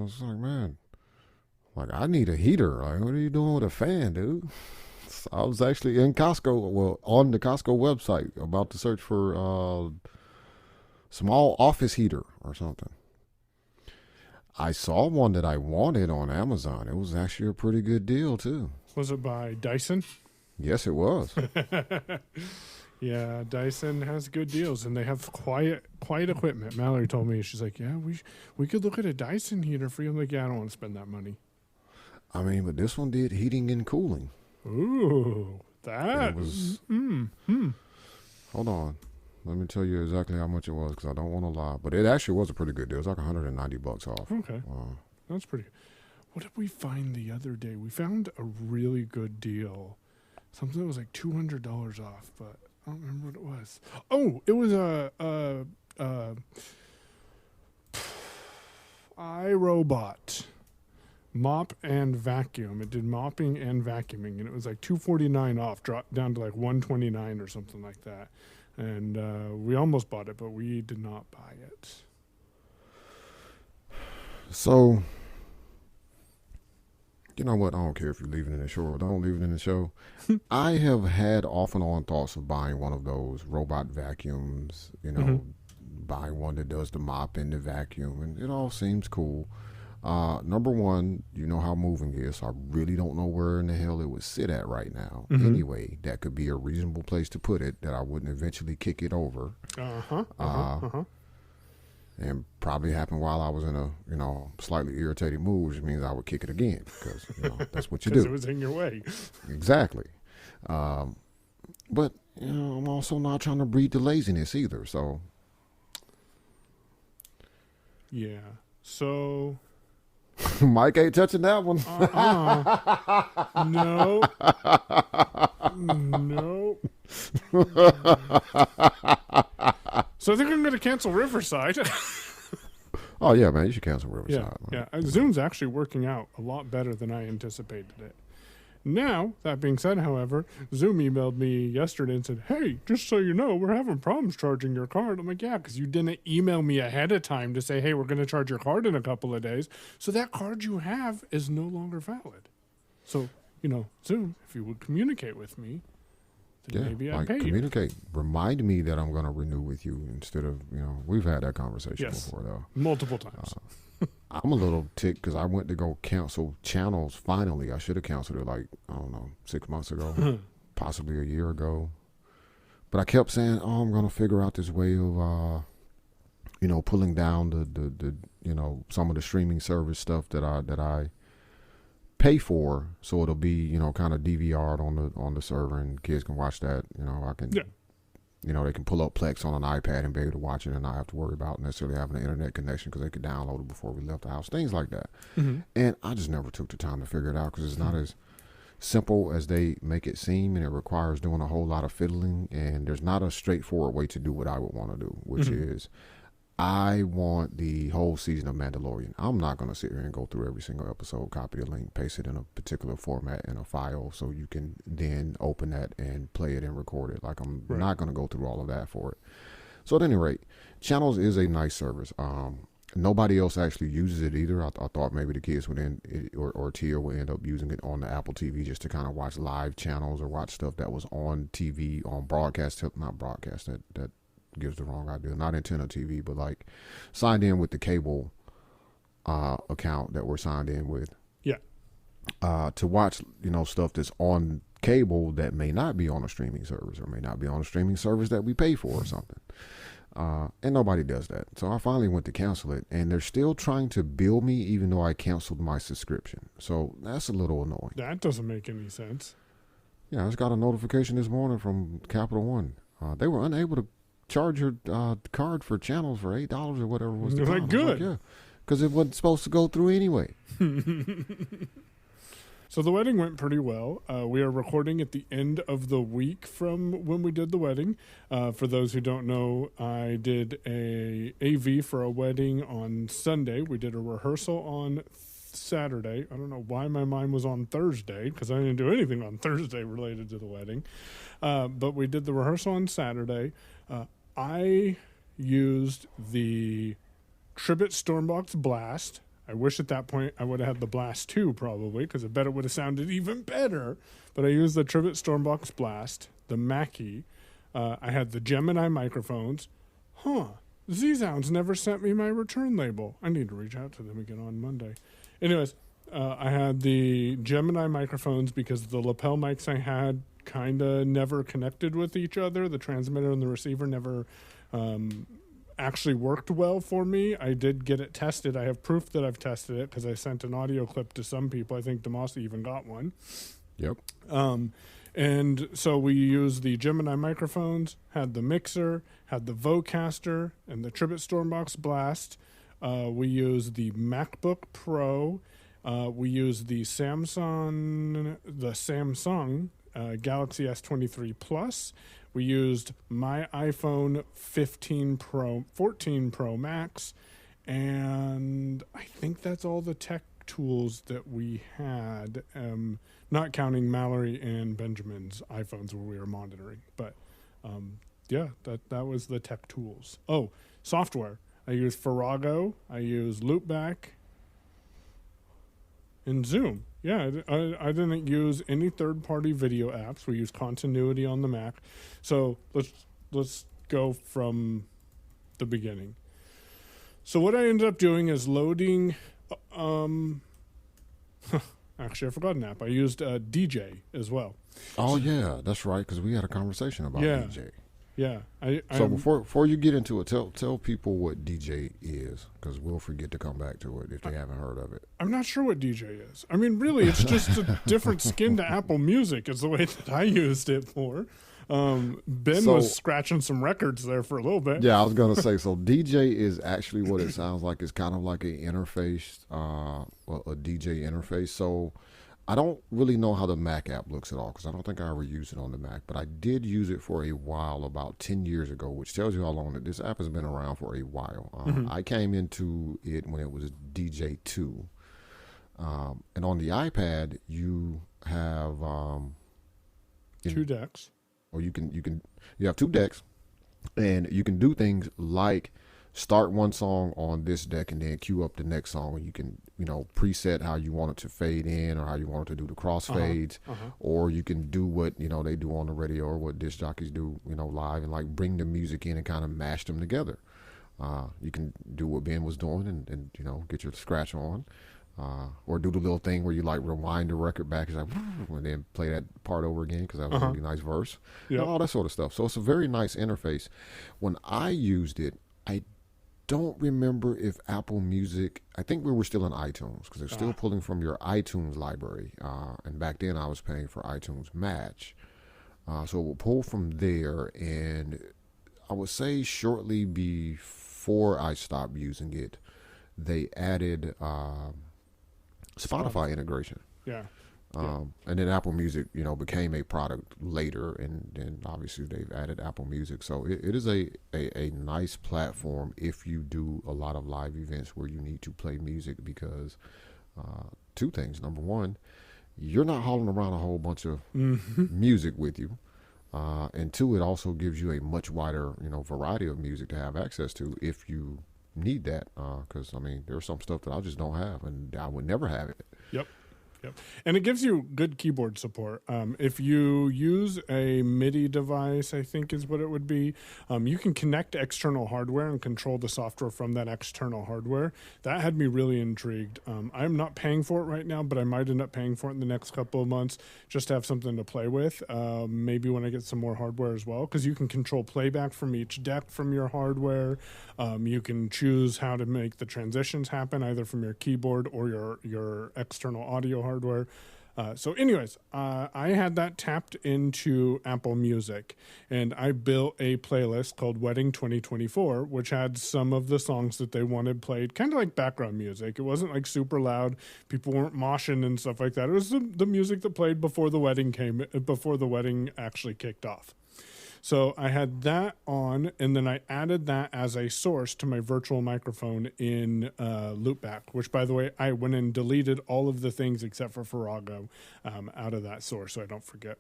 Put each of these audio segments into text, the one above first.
was like, man, like I need a heater. Like, what are you doing with a fan, dude? So I was actually in Costco, well, on the Costco website, about to search for small office heater or something. I saw one that I wanted on Amazon. It was actually a pretty good deal too. Was it by Dyson? Yes, it was. Yeah, Dyson has good deals, and they have quiet equipment. Mallory told me, she's like, yeah, we could look at a Dyson heater for you. I'm like, yeah, I don't want to spend that money. I mean, but this one did heating and cooling. Ooh, that It was. Hold on. Let me tell you exactly how much it was because I don't want to lie. But it actually was a pretty good deal. It was like $190 off. Okay. That's pretty good. What did we find the other day? We found a really good deal. Something that was like $200 off, but I don't remember what it was. Oh, it was a iRobot mop and vacuum. It did mopping and vacuuming, and it was like $249 off, dropped down to like $129 or something like that. And we almost bought it, but we did not buy it. So, you know what? I don't care if you leave it in the show or don't leave it in the show. I have had off and on thoughts of buying one of those robot vacuums, buying one that does the mop and the vacuum, and it all seems cool. Number one, you know how moving is, so I really don't know where in the hell it would sit at right now. Anyway, that could be a reasonable place to put it that I wouldn't eventually kick it over. And probably happened while I was in a, slightly irritated mood, which means I would kick it again because, that's what you do. Because it was in your way. Exactly. But, I'm also not trying to breed the laziness either, so. Yeah. So. Mike ain't touching that one. No. No. So I think I'm going to cancel Riverside. Oh, yeah, man. You should cancel Riverside. Yeah. Zoom's actually working out a lot better than I anticipated it. Now, that being said, however, Zoom emailed me yesterday and said, hey, just so you know, we're having problems charging your card. I'm like, yeah, because you didn't email me ahead of time to say, hey, we're going to charge your card in a couple of days. So that card you have is no longer valid. So, Zoom, if you would communicate with me, then maybe I'd pay communicate. You. Remind me that I'm going to renew with you instead of, we've had that conversation before, though. Multiple times. I'm a little ticked because I went to go cancel channels finally. I should have canceled it 6 months ago, possibly a year ago. But I kept saying, I'm going to figure out this way of, pulling down the some of the streaming service stuff that I pay for, so it'll be kind of DVR'd on the server and kids can watch that. I can. Yeah. They can pull up Plex on an iPad and be able to watch it and not have to worry about necessarily having an internet connection because they could download it before we left the house, things like that. And I just never took the time to figure it out because it's not as simple as they make it seem, and it requires doing a whole lot of fiddling, and there's not a straightforward way to do what I would want to do, which is I want the whole season of Mandalorian. I'm not going to sit here and go through every single episode, copy the link, paste it in a particular format in a file so you can then open that and play it and record it. Like, I'm not going to go through all of that for it. So at any rate, Channels is a nice service. Nobody else actually uses it either. I thought maybe the kids would or Tia would end up using it on the Apple TV just to kind of watch live channels or watch stuff that was on TV, on broadcast, not broadcast, that gives the wrong idea. Not antenna TV, but like signed in with the cable account that we're signed in with. Yeah. To watch, stuff that's on cable that may not be on a streaming service or may not be on a streaming service that we pay for or something. And nobody does that. So I finally went to cancel it, and they're still trying to bill me even though I canceled my subscription. So that's a little annoying. That doesn't make any sense. Yeah, I just got a notification this morning from Capital One. They were unable to charge your card for channels for $8 or whatever was the like, good. Yeah, because it wasn't supposed to go through anyway. So the wedding went pretty well. We are recording at the end of the week from when we did the wedding. For those who don't know, I did a AV for a wedding on Sunday. We did a rehearsal on Saturday. I don't know why my mind was on Thursday because I didn't do anything on Thursday related to the wedding. But we did the rehearsal on Saturday. I used the Tribit Stormbox Blast. I wish at that point I would have had the Blast 2 probably, because I bet it would have sounded even better. But I used the Tribit Stormbox Blast, the Mackie. I had the Gemini microphones. Z-Sounds never sent me my return label. I need to reach out to them again on Monday. Anyways, I had the Gemini microphones because the lapel mics I had kind of never connected with each other. The transmitter and the receiver never actually worked well for me. I did get it tested. I have proof that I've tested it because I sent an audio clip to some people. I think Demasi even got one. Yep. And so we used the Gemini microphones, had the mixer, had the Vocaster, and the Tribit Stormbox Blast. We used the MacBook Pro. We used the Samsung Galaxy S23 Plus. We used my iPhone 14 Pro Max, and I think that's all the tech tools that we had, not counting Mallory and Benjamin's iPhones where we were monitoring. But yeah, that was the tech tools. Oh, software. I used Firago. I used Loopback. And Zoom. Yeah, I didn't use any third-party video apps. We used Continuity on the Mac. So let's go from the beginning. So what I ended up doing is loading. Actually, I forgot an app. I used DJ as well. Oh yeah, that's right. Because we had a conversation about DJ. Yeah. So before you get into it, tell people what DJ is, because we'll forget to come back to it if they haven't heard of it. I'm not sure what DJ is. I mean, really, it's just a different skin to Apple Music is the way that I used it for. Ben was scratching some records there for a little bit. Yeah, I was going to say, so DJ is actually what it sounds like. It's kind of like an interface, a DJ interface. So I don't really know how the Mac app looks at all, because I don't think I ever used it on the Mac, but I did use it for a while, about 10 years ago, which tells you how long that this app has been around for a while. I came into it when it was DJ2. And on the iPad, you have two decks. Or you have two decks, and you can do things like start one song on this deck and then queue up the next song, and you can, preset how you want it to fade in or how you want it to do the crossfades, or you can do what, they do on the radio or what disc jockeys do, live, and like bring the music in and kind of mash them together. You can do what Ben was doing and get your scratch on. Or do the little thing where you like rewind the record back and then play that part over again because that was a really nice verse. Yep. All that sort of stuff. So it's a very nice interface. When I used it, I don't remember if Apple Music, I think we were still in iTunes because they're still pulling from your iTunes library. And back then I was paying for iTunes Match. So it will pull from there, and I would say shortly before I stopped using it, they added Spotify integration. Yeah. And then Apple Music, became a product later, and then obviously they've added Apple Music. So it is a nice platform if you do a lot of live events where you need to play music, because two things. Number one, you're not hauling around a whole bunch of music with you. And two, it also gives you a much wider, variety of music to have access to if you need that, because there's some stuff that I just don't have, and I would never have it. Yep. And it gives you good keyboard support. If you use a MIDI device, I think is what it would be, you can connect external hardware and control the software from that external hardware. That had me really intrigued. I'm not paying for it right now, but I might end up paying for it in the next couple of months just to have something to play with. Maybe when I get some more hardware as well, because you can control playback from each deck from your hardware. You can choose how to make the transitions happen either from your keyboard or your external audio hardware. So anyways, I had that tapped into Apple Music, and I built a playlist called Wedding 2024, which had some of the songs that they wanted played, kind of like background music. It wasn't like super loud. People weren't moshing and stuff like that. It was the music that played before the wedding actually kicked off. So I had that on, and then I added that as a source to my virtual microphone in Loopback, which, by the way, I went and deleted all of the things except for Firago out of that source, so I don't forget.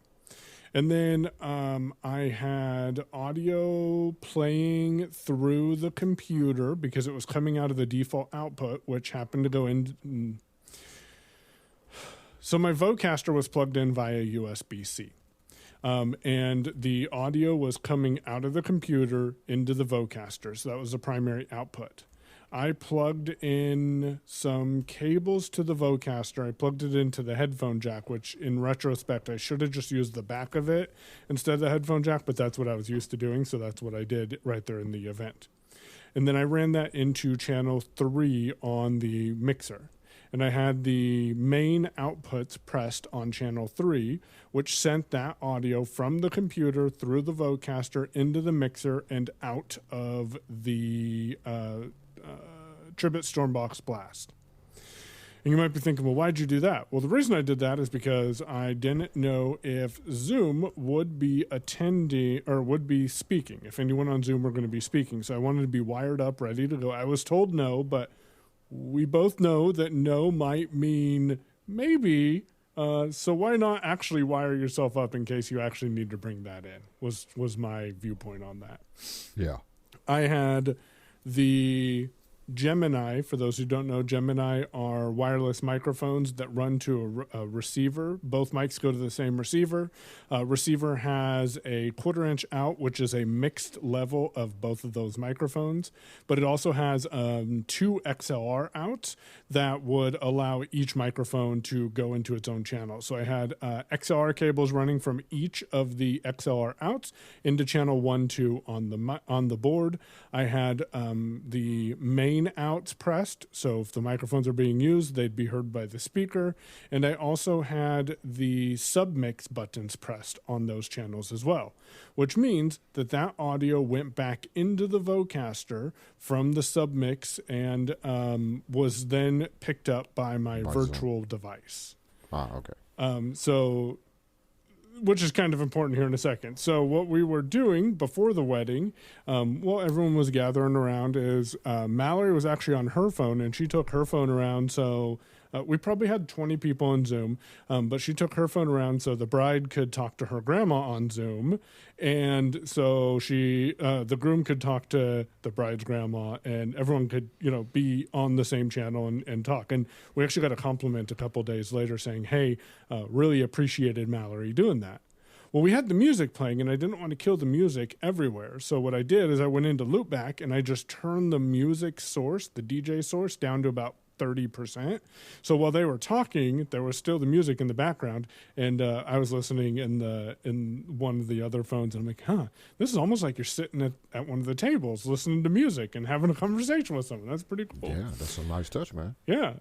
And then I had audio playing through the computer because it was coming out of the default output, which happened to go in. So my Vocaster was plugged in via USB-C. And the audio was coming out of the computer into the Vocaster. So that was the primary output. I plugged in some cables to the Vocaster. I plugged it into the headphone jack, which in retrospect, I should have just used the back of it instead of the headphone jack, but that's what I was used to doing. So that's what I did right there in the event. And then I ran that into channel 3 on the mixer. And I had the main outputs pressed on channel 3, which sent that audio from the computer through the Vocaster into the mixer and out of the Tribit Stormbox Blast. And you might be thinking, well, why'd you do that? Well, the reason I did that is because I didn't know if Zoom would be attending or would be speaking, if anyone on Zoom were going to be speaking. So I wanted to be wired up, ready to go. I was told no, but we both know that no might mean maybe. So why not actually wire yourself up in case you actually need to bring that in, was my viewpoint on that. Yeah. I had the Gemini. For those who don't know, Gemini are wireless microphones that run to a receiver. Both mics go to the same receiver. Receiver has a 1/4 inch out, which is a mixed level of both of those microphones. But it also has 2 XLR outs that would allow each microphone to go into its own channel. So I had XLR cables running from each of the XLR outs into channel 1, 2 on the board. I had the main outs pressed, so if the microphones are being used, they'd be heard by the speaker. And I also had the submix buttons pressed on those channels as well, which means that that audio went back into the Vocaster from the submix and was then picked up by my virtual device. Okay. So, which is kind of important here in a second. So what we were doing before the wedding, while everyone was gathering around, is Mallory was actually on her phone, and she took her phone around. So we probably had 20 people on Zoom, but she took her phone around so the bride could talk to her grandma on Zoom. And so the groom could talk to the bride's grandma, and everyone could, be on the same channel and talk. And we actually got a compliment a couple days later saying, hey, really appreciated Mallory doing that. Well, we had the music playing, and I didn't want to kill the music everywhere. So what I did is I went into Loopback, and I just turned the music source, the DJ source, down to about 30%. So while they were talking, there was still the music in the background, and I was listening in one of the other phones, and I'm like, this is almost like you're sitting at one of the tables listening to music and having a conversation with someone. That's pretty cool. Yeah, that's a nice touch, man. Yeah,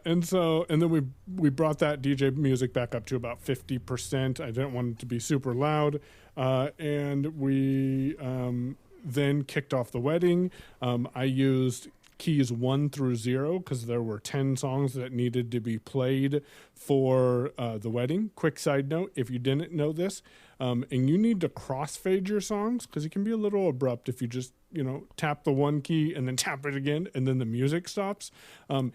and then we brought that DJ music back up to about 50%. I didn't want it to be super loud, and we then kicked off the wedding. I used keys 1 through 0 because there were 10 songs that needed to be played for the wedding. Quick side note, if you didn't know this, and you need to crossfade your songs because it can be a little abrupt if you just tap the one key and then tap it again and then the music stops.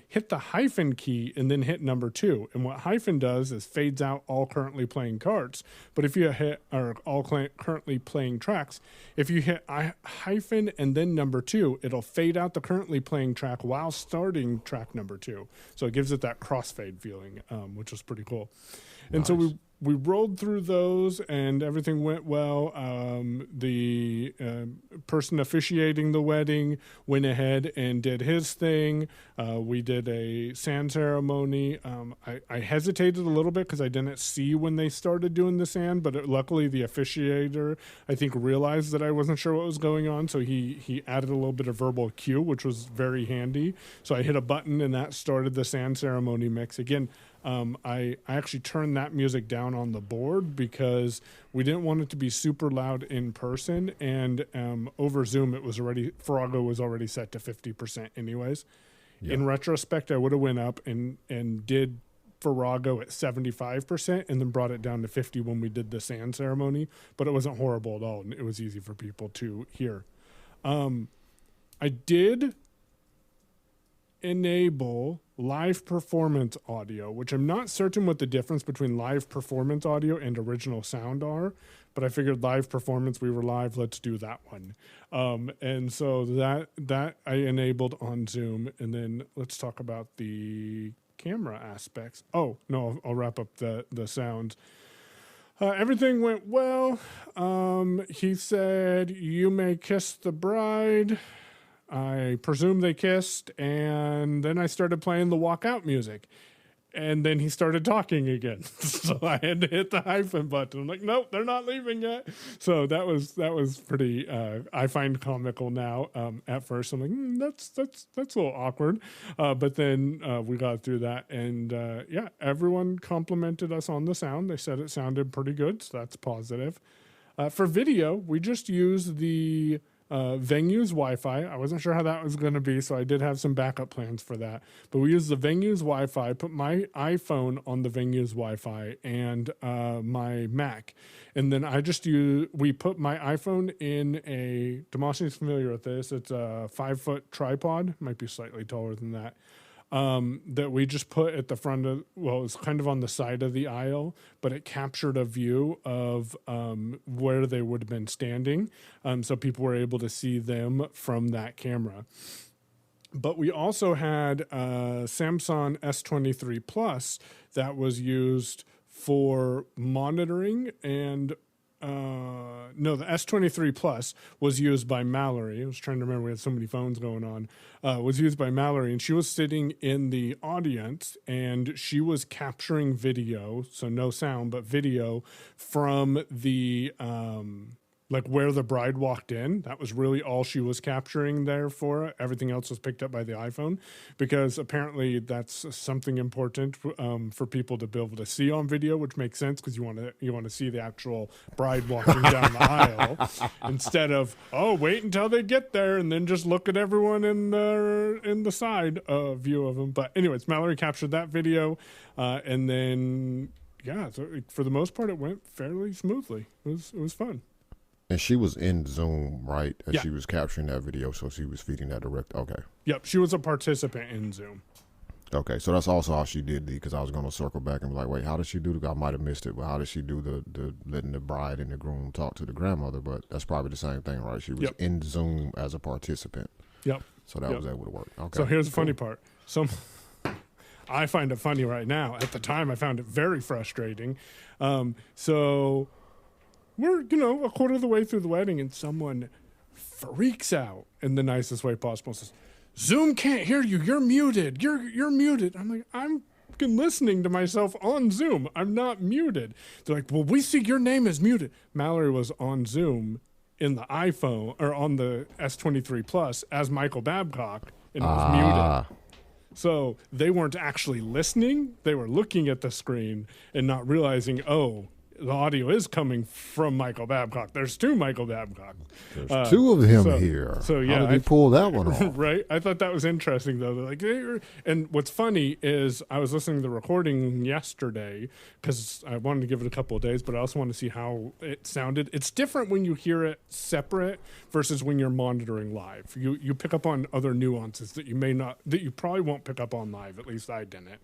Hit the hyphen key and then hit number 2. And what hyphen does is fades out all currently playing cards. But if you hit currently playing tracks, if you hit hyphen and then number 2, it'll fade out the currently playing track while starting track number 2. So it gives it that crossfade feeling, which was pretty cool. And nice. So we rolled through those and everything went well. The person officiating the wedding went ahead and did his thing. We did a sand ceremony. I hesitated a little bit because I didn't see when they started doing the sand, but luckily the officiator, I think, realized that I wasn't sure what was going on. So he added a little bit of verbal cue, which was very handy. So I hit a button and that started the sand ceremony mix. Again, I actually turned that music down on the board because we didn't want it to be super loud in person, and over Zoom Firago was already set to 50% anyways. Yeah. In retrospect, I would have went up and did Firago at 75% and then brought it down to 50 when we did the sand ceremony, but it wasn't horrible at all, and it was easy for people to hear. I did enable live performance audio, which I'm not certain what the difference between live performance audio and original sound are, but I figured live performance, we were live, let's do that one. And so that I enabled on Zoom. And then let's talk about the camera aspects. Oh, no, I'll wrap up the sounds. Everything went well. He said, "You may kiss the bride." I presume they kissed, and then I started playing the walkout music. And then he started talking again. So I had to hit the hyphen button. I'm like, nope, they're not leaving yet. So that was pretty, I find comical now. At first, I'm like, that's a little awkward. But then we got through that. And yeah, everyone complimented us on the sound. They said it sounded pretty good. So that's positive. For video, we just used the Venue's Wi-Fi. I wasn't sure how that was going to be, so I did have some backup plans for that. But we used the Venue's Wi-Fi, put my iPhone on the Venue's Wi-Fi and my Mac. And then we put my iPhone in a, Demasi is familiar with this, it's a 5-foot tripod, might be slightly taller than that. That we just put at the front of, well, it was kind of on the side of the aisle, but it captured a view of where they would have been standing. So people were able to see them from that camera. But we also had a Samsung S23 Plus that was used for monitoring and no, the S23 Plus was used by Mallory. I was trying to remember, we had so many phones going on. Was used by Mallory, and she was sitting in the audience, and she was capturing video, so no sound, but video from the like where the bride walked in. That was really all she was capturing there for it. Everything else was picked up by the iPhone, because apparently that's something important for people to be able to see on video, which makes sense because you want to see the actual bride walking down the aisle instead of, oh, wait until they get there and then just look at everyone in the side view of them. But anyways, Mallory captured that video, and then yeah, so for the most part it went fairly smoothly. It was fun. And she was in Zoom, right? And yeah. She was capturing that video, so she was feeding that direct. Okay. Yep, she was a participant in Zoom. Okay, so that's also how she did because I was going to circle back and be like, wait, how did she do I might have missed it, but how did she do the letting the bride and the groom talk to the grandmother? But that's probably the same thing, right? She was in Zoom as a participant. Yep. So that was able to work. Okay. So here's the funny part. I find it funny right now. At the time, I found it very frustrating. So we're, a quarter of the way through the wedding, and someone freaks out in the nicest way possible. Says, "Zoom can't hear you. You're muted. You're muted." I'm like, I'm listening to myself on Zoom. I'm not muted. They're like, "Well, we see your name is muted." Mallory was on Zoom in the iPhone or on the S23 Plus as Michael Babcock, and it was muted. So they weren't actually listening. They were looking at the screen and not realizing, oh, the audio is coming from Michael Babcock. There's two Michael Babcock. There's two of him here. So yeah, how did he pull that one off? Right. I thought that was interesting though. They're like, and what's funny is I was listening to the recording yesterday because I wanted to give it a couple of days, but I also wanted to see how it sounded. It's different when you hear it separate versus when you're monitoring live. You pick up on other nuances that you probably won't pick up on live. At least I didn't.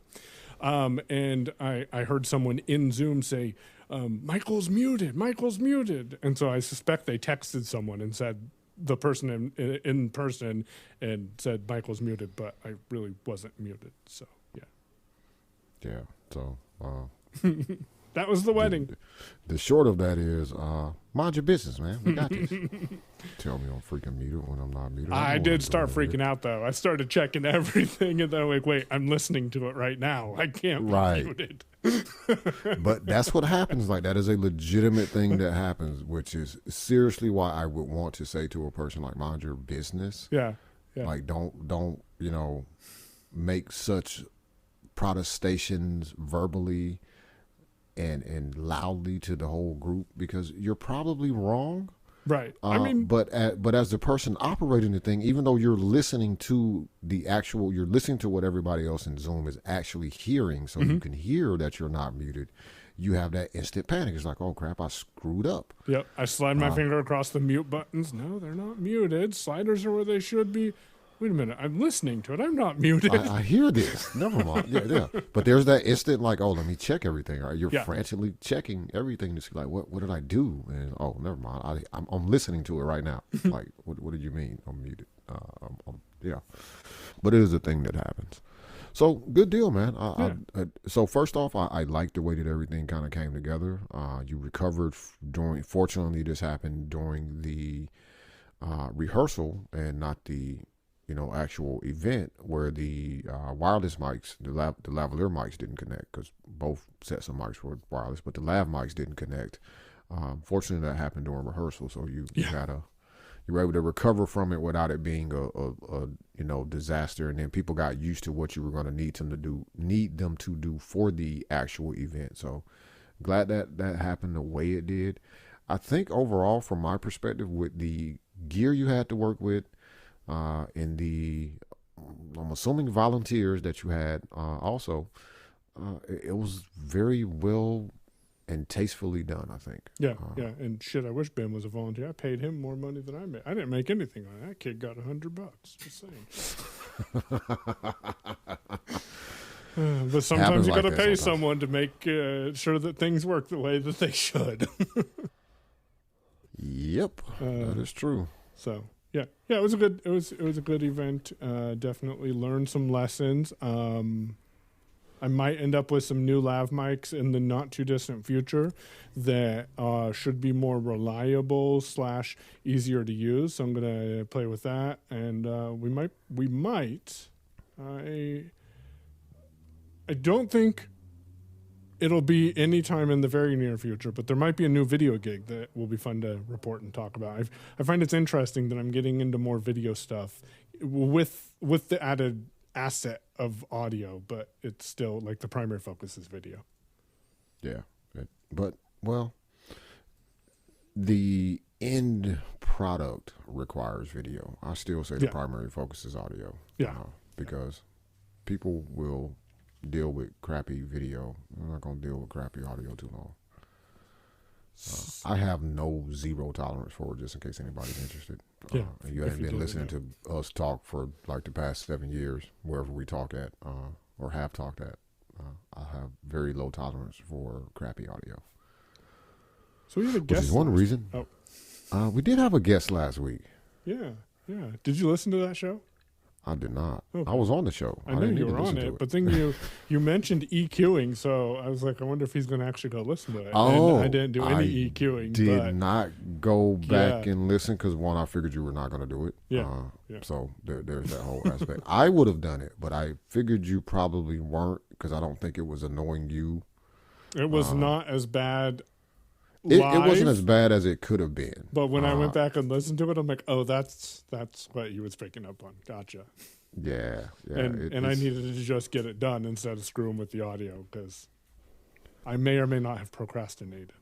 And I heard someone in Zoom say, Michael's muted. And so I suspect they texted someone and said the person in person and said Michael's muted, but I really wasn't muted. So, yeah. Yeah. So, that was the wedding. The short of that is, mind your business, man. We got this. Tell me I'm freaking muted when I'm not muted. I did start freaking out, though. I started checking everything, and then I'm like, wait, I'm listening to it right now. I can't be muted. But that's what happens. Like, that is a legitimate thing that happens, which is seriously why I would want to say to a person, like, mind your business. Yeah. Like, don't make such protestations verbally and loudly to the whole group, because you're probably wrong. Right. But as the person operating the thing, even though you're listening to you're listening to what everybody else in Zoom is actually hearing, so you can hear that you're not muted, you have that instant panic. It's like, oh crap, I screwed up. Yep. I slide my finger across the mute buttons. No, they're not muted. Sliders are where they should be. wait a minute, I'm listening to it. I'm not muted. I hear this. Never mind. Yeah. But there's that instant like, oh, let me check everything. Or you're frantically checking everything to see like, what did I do? And oh, never mind. I'm listening to it right now. Like, what did you mean? I'm muted. Yeah. But it is a thing that happens. So good deal, man. So first off, I like the way that everything kind of came together. You recovered fortunately this happened during the rehearsal and not the actual event where the wireless mics, the lavalier mics didn't connect because both sets of mics were wireless, but the lav mics didn't connect. Fortunately, that happened during rehearsal, so you were able to recover from it without it being a disaster. And then people got used to what you were going to need them to do for the actual event. So glad that happened the way it did. I think overall, from my perspective, with the gear you had to work with, and I'm assuming volunteers that you had also, it was very well and tastefully done, I think. Yeah. And shit, I wish Ben was a volunteer. I paid him more money than I made. I didn't make anything on it. That kid got $100. Just saying. But sometimes you got to pay someone to make sure that things work the way that they should. Yep, that is true. So yeah, it was a good event. Definitely learned some lessons. I might end up with some new lav mics in the not too distant future that should be more reliable / easier to use. So I'm gonna play with that, and we might. I don't think it'll be any time in the very near future, but there might be a new video gig that will be fun to report and talk about. I find it's interesting that I'm getting into more video stuff with the added asset of audio, but it's still like the primary focus is video. Yeah, but the end product requires video. I still say the primary focus is audio. Yeah, because people will deal with crappy video. I'm not gonna deal with crappy audio too long. I have zero tolerance for it, just in case anybody's interested. And you haven't been listening to us talk for like the past 7 years, wherever we talk at, or have talked at. I have very low tolerance for crappy audio. So we had a guest. Which is one reason. We did have a guest last week. Yeah. Did you listen to that show? I did not. Okay. I was on the show. I know you were on it, but then you mentioned EQing, so I was like, I wonder if he's going to actually go listen to it. Oh, and I didn't do any EQing. Did not go back and listen because I figured you were not going to do it. Yeah. So there's that whole aspect. I would have done it, but I figured you probably weren't because I don't think it was annoying you. It was not as bad. It wasn't as bad as it could have been. But when I went back and listened to it, I'm like, oh, that's what he was picking up on. Gotcha. Yeah. And I needed to just get it done instead of screwing with the audio because I may or may not have procrastinated.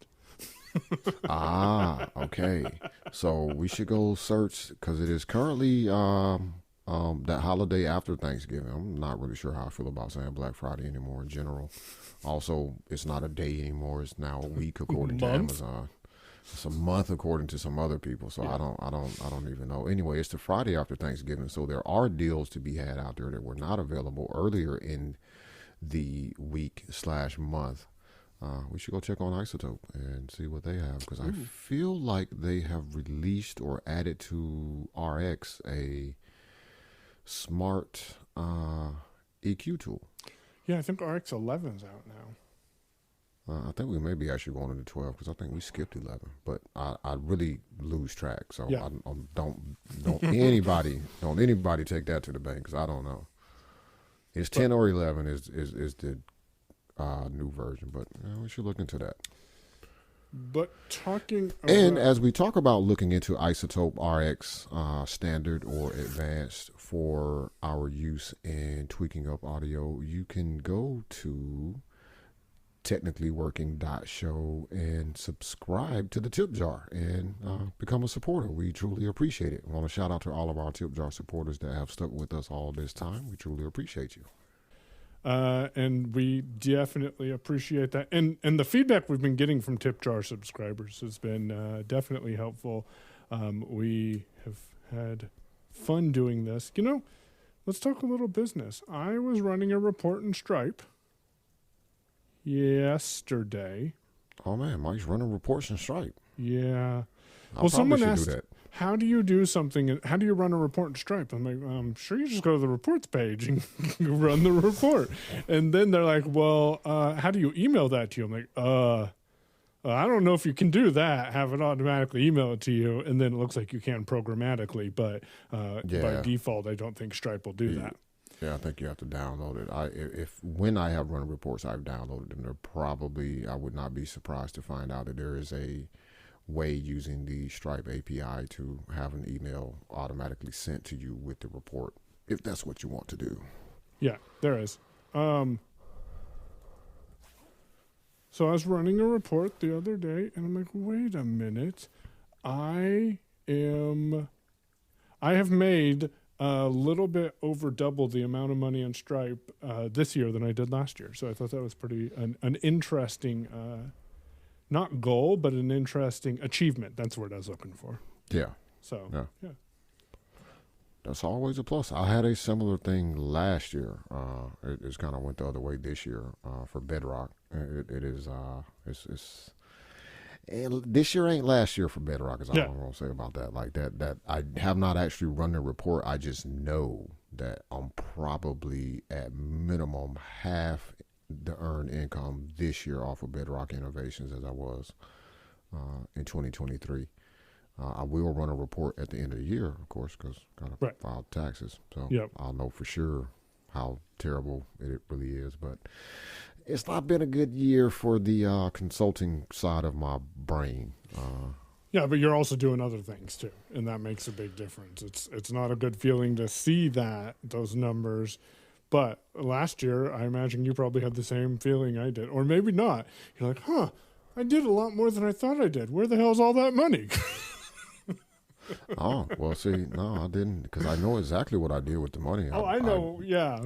Okay. So we should go search because it is currently that holiday after Thanksgiving. I'm not really sure how I feel about saying Black Friday anymore in general. Also, it's not a day anymore. It's now a week according to Amazon. It's a month according to some other people. So I don't even know. Anyway, it's the Friday after Thanksgiving. So there are deals to be had out there that were not available earlier in the week / month. We should go check on Isotope and see what they have because I feel like they have released or added to RX a smart EQ tool. Yeah, I think RX 11's out now. I think we may be actually going into 12 because I think we skipped 11. But I really lose track, so don't anybody take that to the bank because I don't know. It's 10 or 11 is the new version, but we should look into that. But as we talk about looking into Isotope RX standard or advanced for our use in tweaking up audio, you can go to technicallyworking.show and subscribe to the tip jar and become a supporter. We truly appreciate it. I want to shout out to all of our tip jar supporters that have stuck with us all this time. We truly appreciate you. And we definitely appreciate that. And the feedback we've been getting from tip jar subscribers has been definitely helpful. We have had fun doing this. Let's talk a little business. I was running a report in Stripe yesterday. Oh man, Mike's running reports in Stripe. Yeah. Well, someone asked, do that. How do you do something? How do you run a report in Stripe? I'm like, I'm sure you just go to the reports page and run the report. And then they're like, well, how do you email that to you? I'm like, I don't know if you can do that, have it automatically email it to you. And then it looks like you can programmatically, but by default, I don't think Stripe will do that. Yeah, I think you have to download it. When I have run reports, I've downloaded them. I would not be surprised to find out that there is a way using the Stripe API to have an email automatically sent to you with the report, if that's what you want to do. Yeah, there is. So I was running a report the other day, and I'm like, wait a minute. I have made a little bit over double the amount of money on Stripe this year than I did last year. So I thought that was an interesting not goal, but an interesting achievement. That's the word I was looking for. Yeah. So, yeah. That's always a plus. I had a similar thing last year. It just kind of went the other way this year for Bedrock. And this year ain't last year for Bedrock, is all I'm going to say about that. Like that I have not actually run the report. I just know that I'm probably at minimum half the earned income this year off of Bedrock Innovations as I was in 2023. I will run a report at the end of the year, of course, because got to file taxes. So I'll know for sure how terrible it really is. But it's not been a good year for the consulting side of my brain. Yeah, but you're also doing other things too, and that makes a big difference. It's not a good feeling to see those numbers. But last year, I imagine you probably had the same feeling I did. Or maybe not. You're like, I did a lot more than I thought I did. Where the hell's all that money? Oh, well, see, no, I didn't, because I know exactly what I did with the money. I know,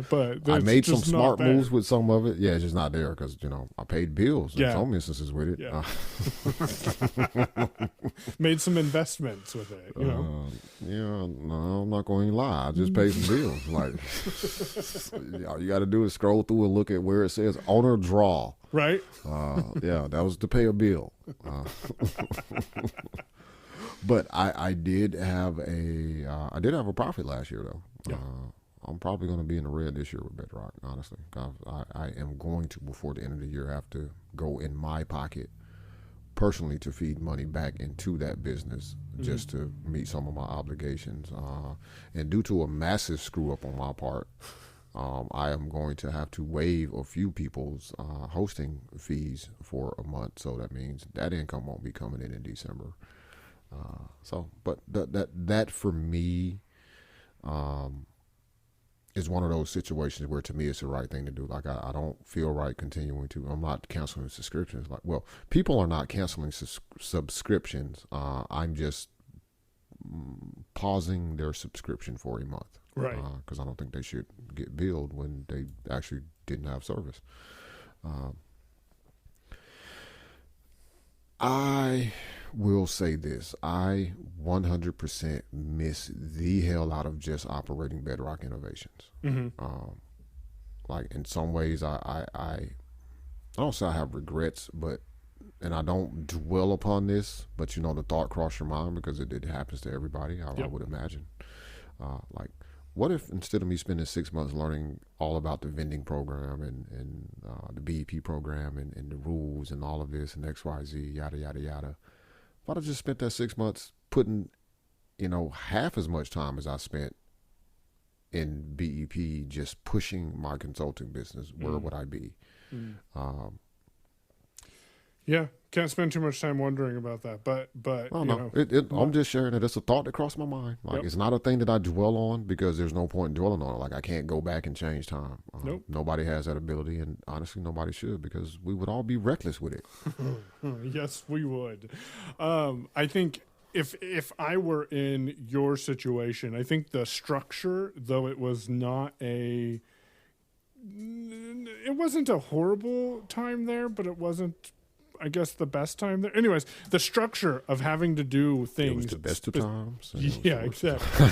but I made some smart moves with some of it. Yeah, it's just not there because, I paid bills in some instances with it. Yeah. Made some investments with it, no, I'm not going to lie. I just paid some bills. Like, all you got to do is scroll through and look at where it says owner draw. Right. Yeah, that was to pay a bill. But I did have a profit last year though. Yeah. I'm probably going to be in the red this year with Bedrock, honestly. I am going to, before the end of the year, have to go in my pocket personally to feed money back into that business just to meet some of my obligations. And due to a massive screw up on my part, I am going to have to waive a few people's hosting fees for a month. So that means that income won't be coming in December. But that for me is one of those situations where to me it's the right thing to do. Like I don't feel right continuing to. I'm not canceling subscriptions. Like, well, people are not canceling subscriptions. I'm just pausing their subscription for a month, right? Because I don't think they should get billed when they actually didn't have service. I will say this. I 100% miss the hell out of just operating Bedrock Innovations. Mm-hmm. Like in some ways, I don't say I have regrets, and I don't dwell upon this, but the thought crossed your mind because it happens to everybody, I would imagine. Like, what if instead of me spending 6 months learning all about the vending program and the BEP program and the rules and all of this and XYZ, yada, yada, yada, if I'd have just spent that 6 months putting, half as much time as I spent in BEP just pushing my consulting business, where would I be? Yeah, can't spend too much time wondering about that, but I'm just sharing that it's a thought that crossed my mind. Like it's not a thing that I dwell on because there's no point in dwelling on it. Like I can't go back and change time. Nope. Nobody has that ability, and honestly, nobody should because we would all be reckless with it. Yes, we would. I think if I were in your situation, I think the structure, though it was not it wasn't a horrible time there, but it wasn't. I guess the best time there. Anyways, the structure of having to do things. It was the best of times. Yeah, exactly.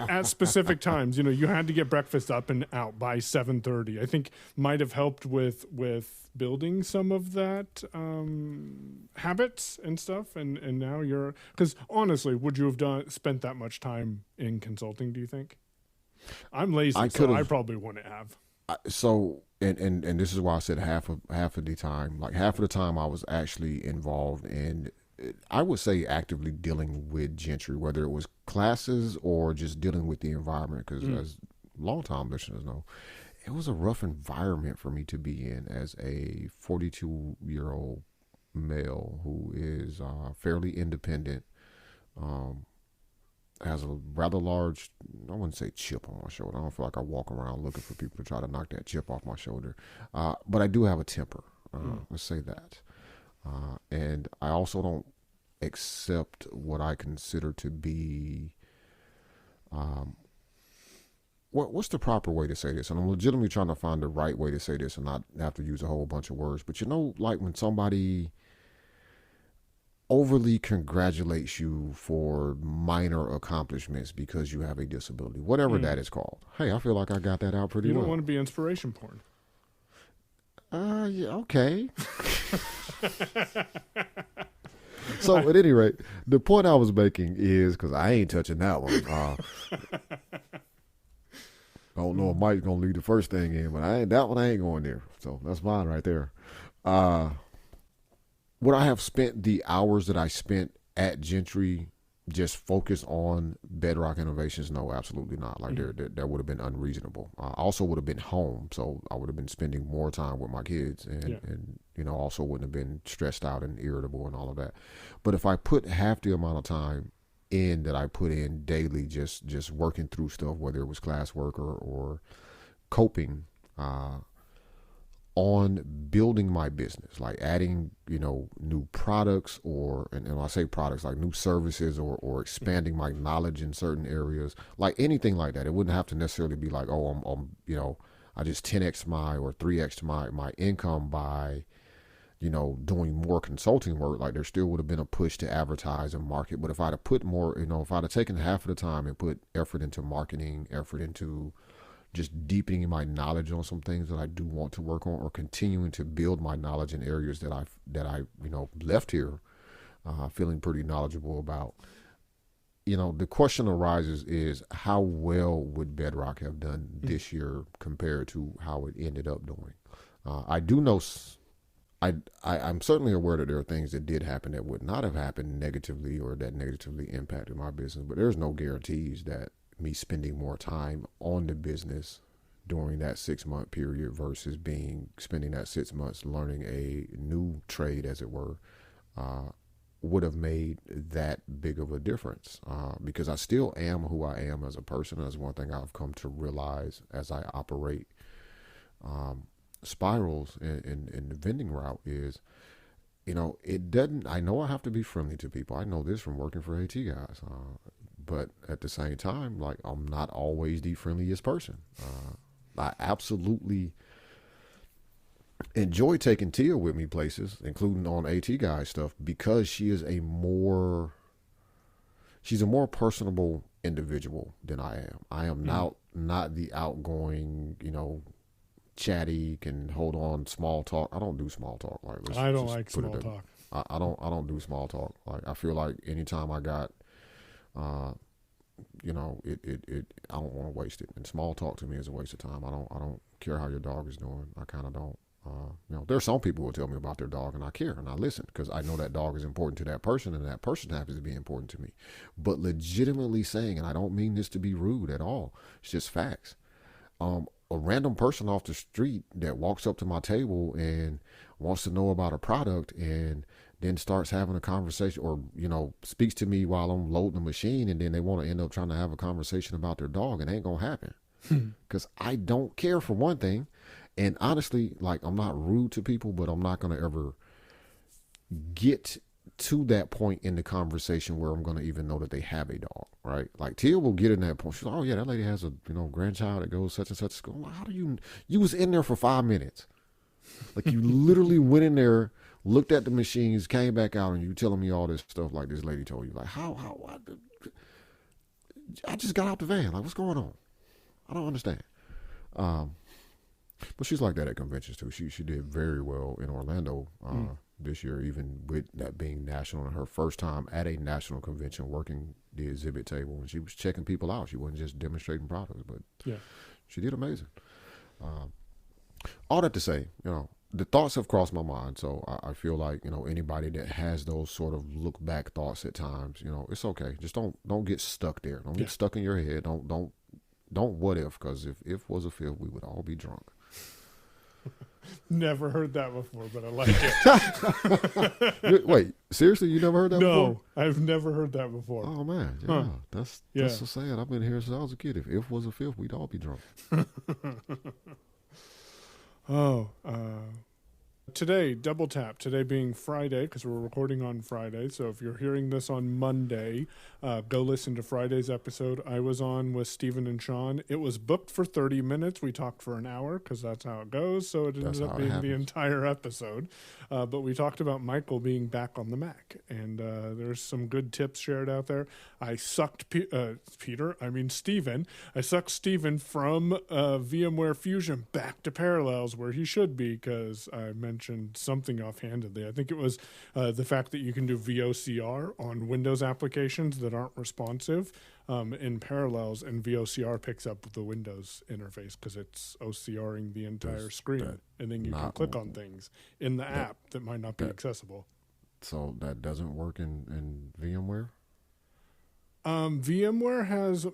At specific times. You know, you had to get breakfast up and out by 7:30. I think might have helped with building some of that habits and stuff. And now you're, because honestly, would you have spent that much time in consulting? Do you think? I'm lazy, so I probably wouldn't have. So, and this is why I said half of the time. Like half of the time, I was actually involved in, I would say, actively dealing with Gentry, whether it was classes or just dealing with the environment. Because as long-time listeners know, it was a rough environment for me to be in as a 42-year-old male who is fairly independent. Has a rather large, I wouldn't say chip on my shoulder. I don't feel like I walk around looking for people to try to knock that chip off my shoulder. But I do have a temper. Let's say that. And I also don't accept what I consider to be, what's the proper way to say this? And I'm legitimately trying to find the right way to say this and not have to use a whole bunch of words. But you know, like when somebody overly congratulates you for minor accomplishments because you have a disability, whatever that is called. Hey, I feel like I got that out pretty well. You don't want to be inspiration porn. Yeah, okay. So at any rate, the point I was making is, because I ain't touching that one. I don't know if Mike's gonna leave the first thing in, but I ain't going there. So that's mine right there. Would I have spent the hours that I spent at Gentry just focused on Bedrock Innovations? No, absolutely not. Like that would have been unreasonable. I also would have been home, so I would have been spending more time with my kids, and you know, also wouldn't have been stressed out and irritable and all of that. But if I put half the amount of time in that I put in daily, just working through stuff, whether it was classwork or coping, on building my business, like adding, you know, new products and when I say products, like new services or expanding my knowledge in certain areas, like anything like that. It wouldn't have to necessarily be like, oh, I'm you know, I just 10x or 3x my income by, you know, doing more consulting work. Like there still would have been a push to advertise and market. But if I'd have put more, you know, if I'd have taken half of the time and put effort into marketing, effort into just deepening my knowledge on some things that I do want to work on, or continuing to build my knowledge in areas that I you know, left here feeling pretty knowledgeable about. You know, the question arises is, how well would Bedrock have done this year compared to how it ended up doing? I do know, I'm certainly aware that there are things that did happen that would not have happened negatively or that negatively impacted my business, but there's no guarantees that me spending more time on the business during that 6-month period versus spending that 6 months learning a new trade, as it were, would have made that big of a difference. Because I still am who I am as a person. That's one thing I've come to realize as I operate spirals in the vending route is, you know, I know I have to be friendly to people. I know this from working for AT guys. But at the same time, like, I'm not always the friendliest person. I absolutely enjoy taking Tia with me places, including on AT guys stuff, because she's a more personable individual than I am. I am not the outgoing, you know, chatty, can hold on small talk. I don't do small talk. Like, I don't like small talk. I don't do small talk. Like, I feel like anytime I got, you know, I don't want to waste it. And small talk to me is a waste of time. I don't care how your dog is doing. I kind of don't. You know, there's some people who will tell me about their dog, and I care and I listen because I know that dog is important to that person, and that person happens to be important to me. But legitimately saying, and I don't mean this to be rude at all, it's just facts. A random person off the street that walks up to my table and wants to know about a product and then starts having a conversation, or, you know, speaks to me while I'm loading the machine, and then they want to end up trying to have a conversation about their dog, it ain't gonna happen. Because I don't care, for one thing. And honestly, like, I'm not rude to people, but I'm not going to ever get to that point in the conversation where I'm going to even know that they have a dog, right? Like, Tia will get in that point. She's like, oh yeah, that lady has a, you know, grandchild that goes such and such school. How do you was in there for 5 minutes. Like, you literally went in there looked at the machines, came back out, and you telling me all this stuff like this lady told you. Like, I just got out the van. Like, what's going on? I don't understand. But she's like that at conventions too. She did very well in Orlando this year, even with that being national. And her first time at a national convention working the exhibit table, and she was checking people out. She wasn't just demonstrating products, but she did amazing. All that to say, the thoughts have crossed my mind. So I feel like, anybody that has those sort of look back thoughts at times, it's okay. Just don't get stuck there. Don't get stuck in your head. Don't what if, because if was a fifth, we would all be drunk. Never heard that before, but I like it. Wait, seriously, you never heard that before? No, I've never heard that before. Oh man, that's so sad. I've been here since I was a kid. If was a fifth, we'd all be drunk. Today, double tap. Today being Friday, because we're recording on Friday. So if you're hearing this on Monday, go listen to Friday's episode. I was on with Stephen and Sean. It was booked for 30 minutes. We talked for an hour because that's how it goes. So it ended up being the entire episode. But we talked about Michael being back on the Mac. And there's some good tips shared out there. I sucked Stephen. I sucked Stephen from VMware Fusion back to Parallels where he should be, because I mentioned something offhandedly. I think it was the fact that you can do VOCR on Windows applications that aren't responsive in Parallels, and VOCR picks up the Windows interface because it's OCRing the entire screen, and then you can click on things in the app that might not be accessible. So that doesn't work in VMware? VMware has,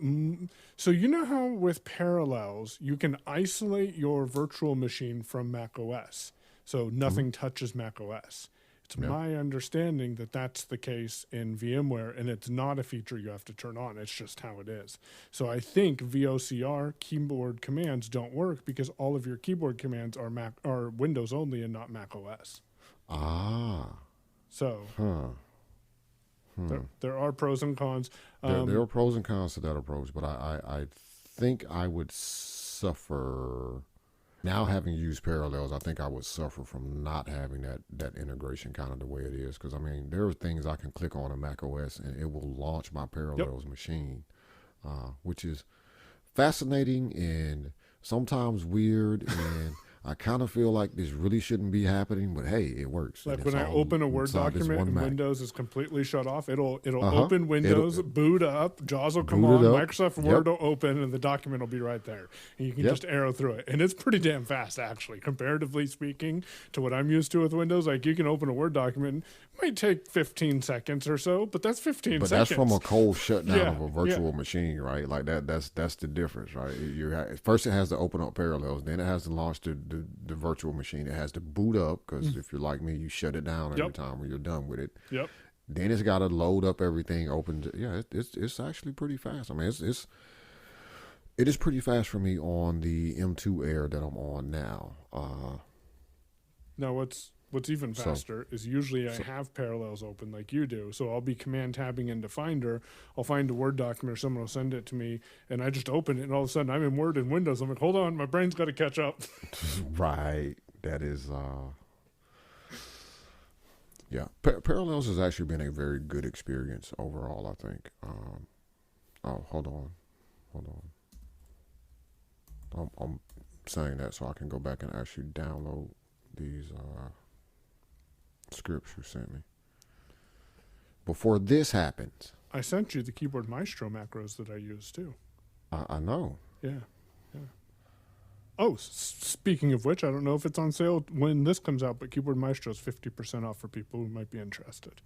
so you know how with Parallels, you can isolate your virtual machine from Mac OS. So nothing touches Mac OS. It's my understanding that that's the case in VMware, and it's not a feature you have to turn on. It's just how it is. So I think VOCR keyboard commands don't work because all of your keyboard commands are Windows only and not Mac OS. So there are pros and cons. There are pros and cons to that approach, but I think I would suffer. Now, having used Parallels, I think I would suffer from not having that integration kind of the way it is. Because, there are things I can click on a Mac OS and it will launch my Parallels machine, which is fascinating and sometimes weird. And I kind of feel like this really shouldn't be happening, but hey, it works. Like when I open a Word document and Windows is completely shut off, it'll open Windows, boot up, JAWS will come on, Microsoft Word will open, and the document will be right there. And you can just arrow through it. And it's pretty damn fast, actually, comparatively speaking to what I'm used to with Windows. Like, you can open a Word document, it might take 15 seconds or so, but that's 15 seconds. But that's from a cold shutdown of a virtual machine, right? Like, that's the difference, right? First it has to open up Parallels, then it has to launch the virtual machine. It has to boot up, because if you're like me, you shut it down every time when you're done with it. Then it's got to load up everything, it's actually pretty fast. It is pretty fast for me on the M2 Air that I'm on now. Now what's even faster is usually I have Parallels open like you do. So I'll be command tabbing into Finder. I'll find a Word document or someone will send it to me, and I just open it, and all of a sudden I'm in Word and Windows. I'm like, hold on, my brain's got to catch up. Right. That is, Parallels has actually been a very good experience overall, I think. Hold on. I'm saying that so I can go back and actually download these scripts you sent me. Before this happens, I sent you the Keyboard Maestro macros that I use too. I know. Yeah. Oh, speaking of which, I don't know if it's on sale when this comes out, but Keyboard Maestro is 50% off for people who might be interested.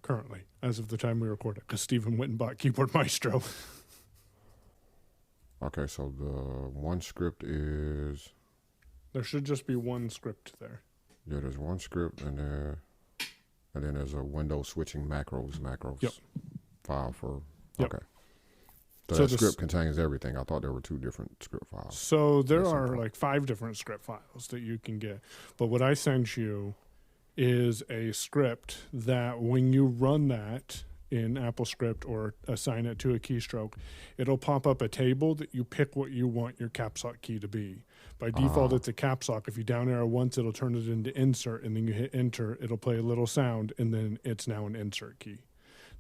Currently, as of the time we record it, because Stephen went and bought Keyboard Maestro. Okay, so the one script is... There should just be one script there. Yeah, there's one script, and then there's a Windows switching macros file for... Okay. So that script contains everything. I thought there were two different script files. So there are like 5 different script files that you can get. But what I sent you is a script that when you run that in AppleScript or assign it to a keystroke, it'll pop up a table that you pick what you want your caps lock key to be. By default, it's a caps lock. If you down arrow once, it'll turn it into insert, and then you hit enter, it'll play a little sound, and then it's now an insert key.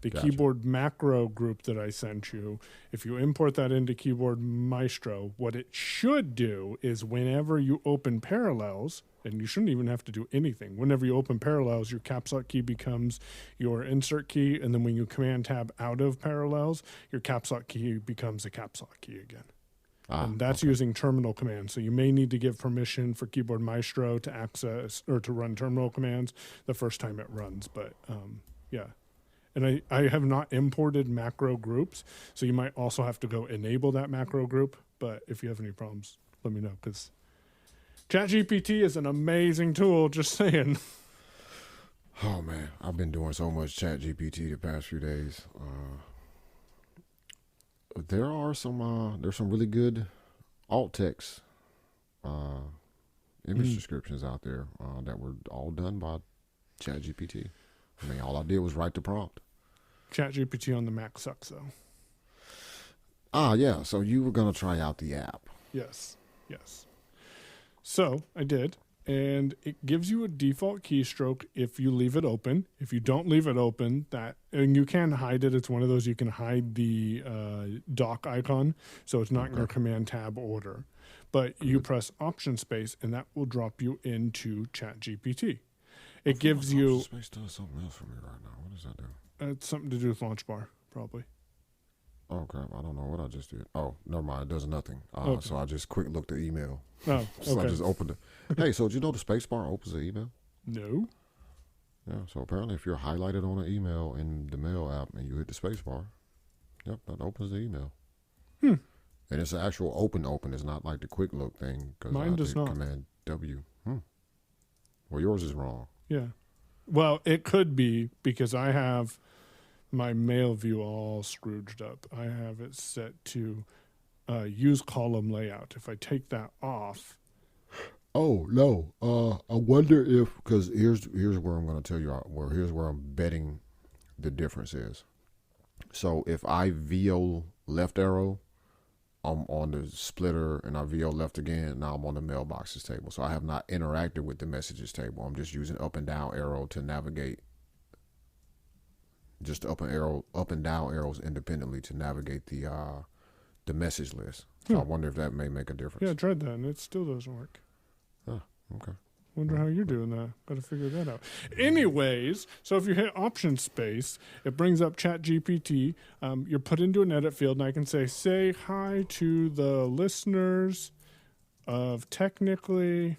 The keyboard macro group that I sent you, if you import that into Keyboard Maestro, what it should do is whenever you open Parallels, and you shouldn't even have to do anything, whenever you open Parallels, your caps lock key becomes your insert key, and then when you command tab out of Parallels, your caps lock key becomes a caps lock key again. And that's using terminal commands. So you may need to give permission for Keyboard Maestro to access or to run terminal commands the first time it runs. But yeah. And I have not imported macro groups, so you might also have to go enable that macro group. But if you have any problems, let me know, because ChatGPT is an amazing tool, just saying. Oh, man. I've been doing so much ChatGPT the past few days. There's some really good alt text image descriptions out there that were all done by ChatGPT. I mean, all I did was write the prompt. ChatGPT on the Mac sucks, though. Yeah. So you were going to try out the app. Yes. So I did, and it gives you a default keystroke if you leave it open. If you don't leave it open, and you can hide it. It's one of those you can hide the dock icon, so it's not in your command tab order. But you press Option Space, and that will drop you into ChatGPT. It gives you... Space does something else for me right now. What does that do? It's something to do with Launch Bar, probably. Oh, crap. I don't know what I just did. Oh, never mind. It does nothing. Okay. So I just quick looked at email. Oh, So okay. I just opened it. Hey, so did you know the space bar opens the email? No. Yeah, so apparently if you're highlighted on an email in the mail app and you hit the space bar, yep, that opens the email. And it's an actual open. It's not like the quick look thing. Mine does not. Command W. Well, yours is wrong. Yeah. Well, it could be because I have my mail view all scrooged up. I have it set to use column layout. If I take that off. Oh, no. I wonder if, because here's where I'm going to tell you, here's where I'm betting the difference is. So if I VO left arrow, I'm on the splitter, and I VO left again, now I'm on the mailboxes table. So I have not interacted with the messages table. I'm just using up and down arrow to navigate. Just up and down arrows independently to navigate the message list. So I wonder if that may make a difference. Yeah, I tried that, and it still doesn't work. Oh, okay. Wonder how you're doing that. Got to figure that out. Anyways, so if you hit Option Space, it brings up ChatGPT. You're put into an edit field, and I can say hi to the listeners of Technically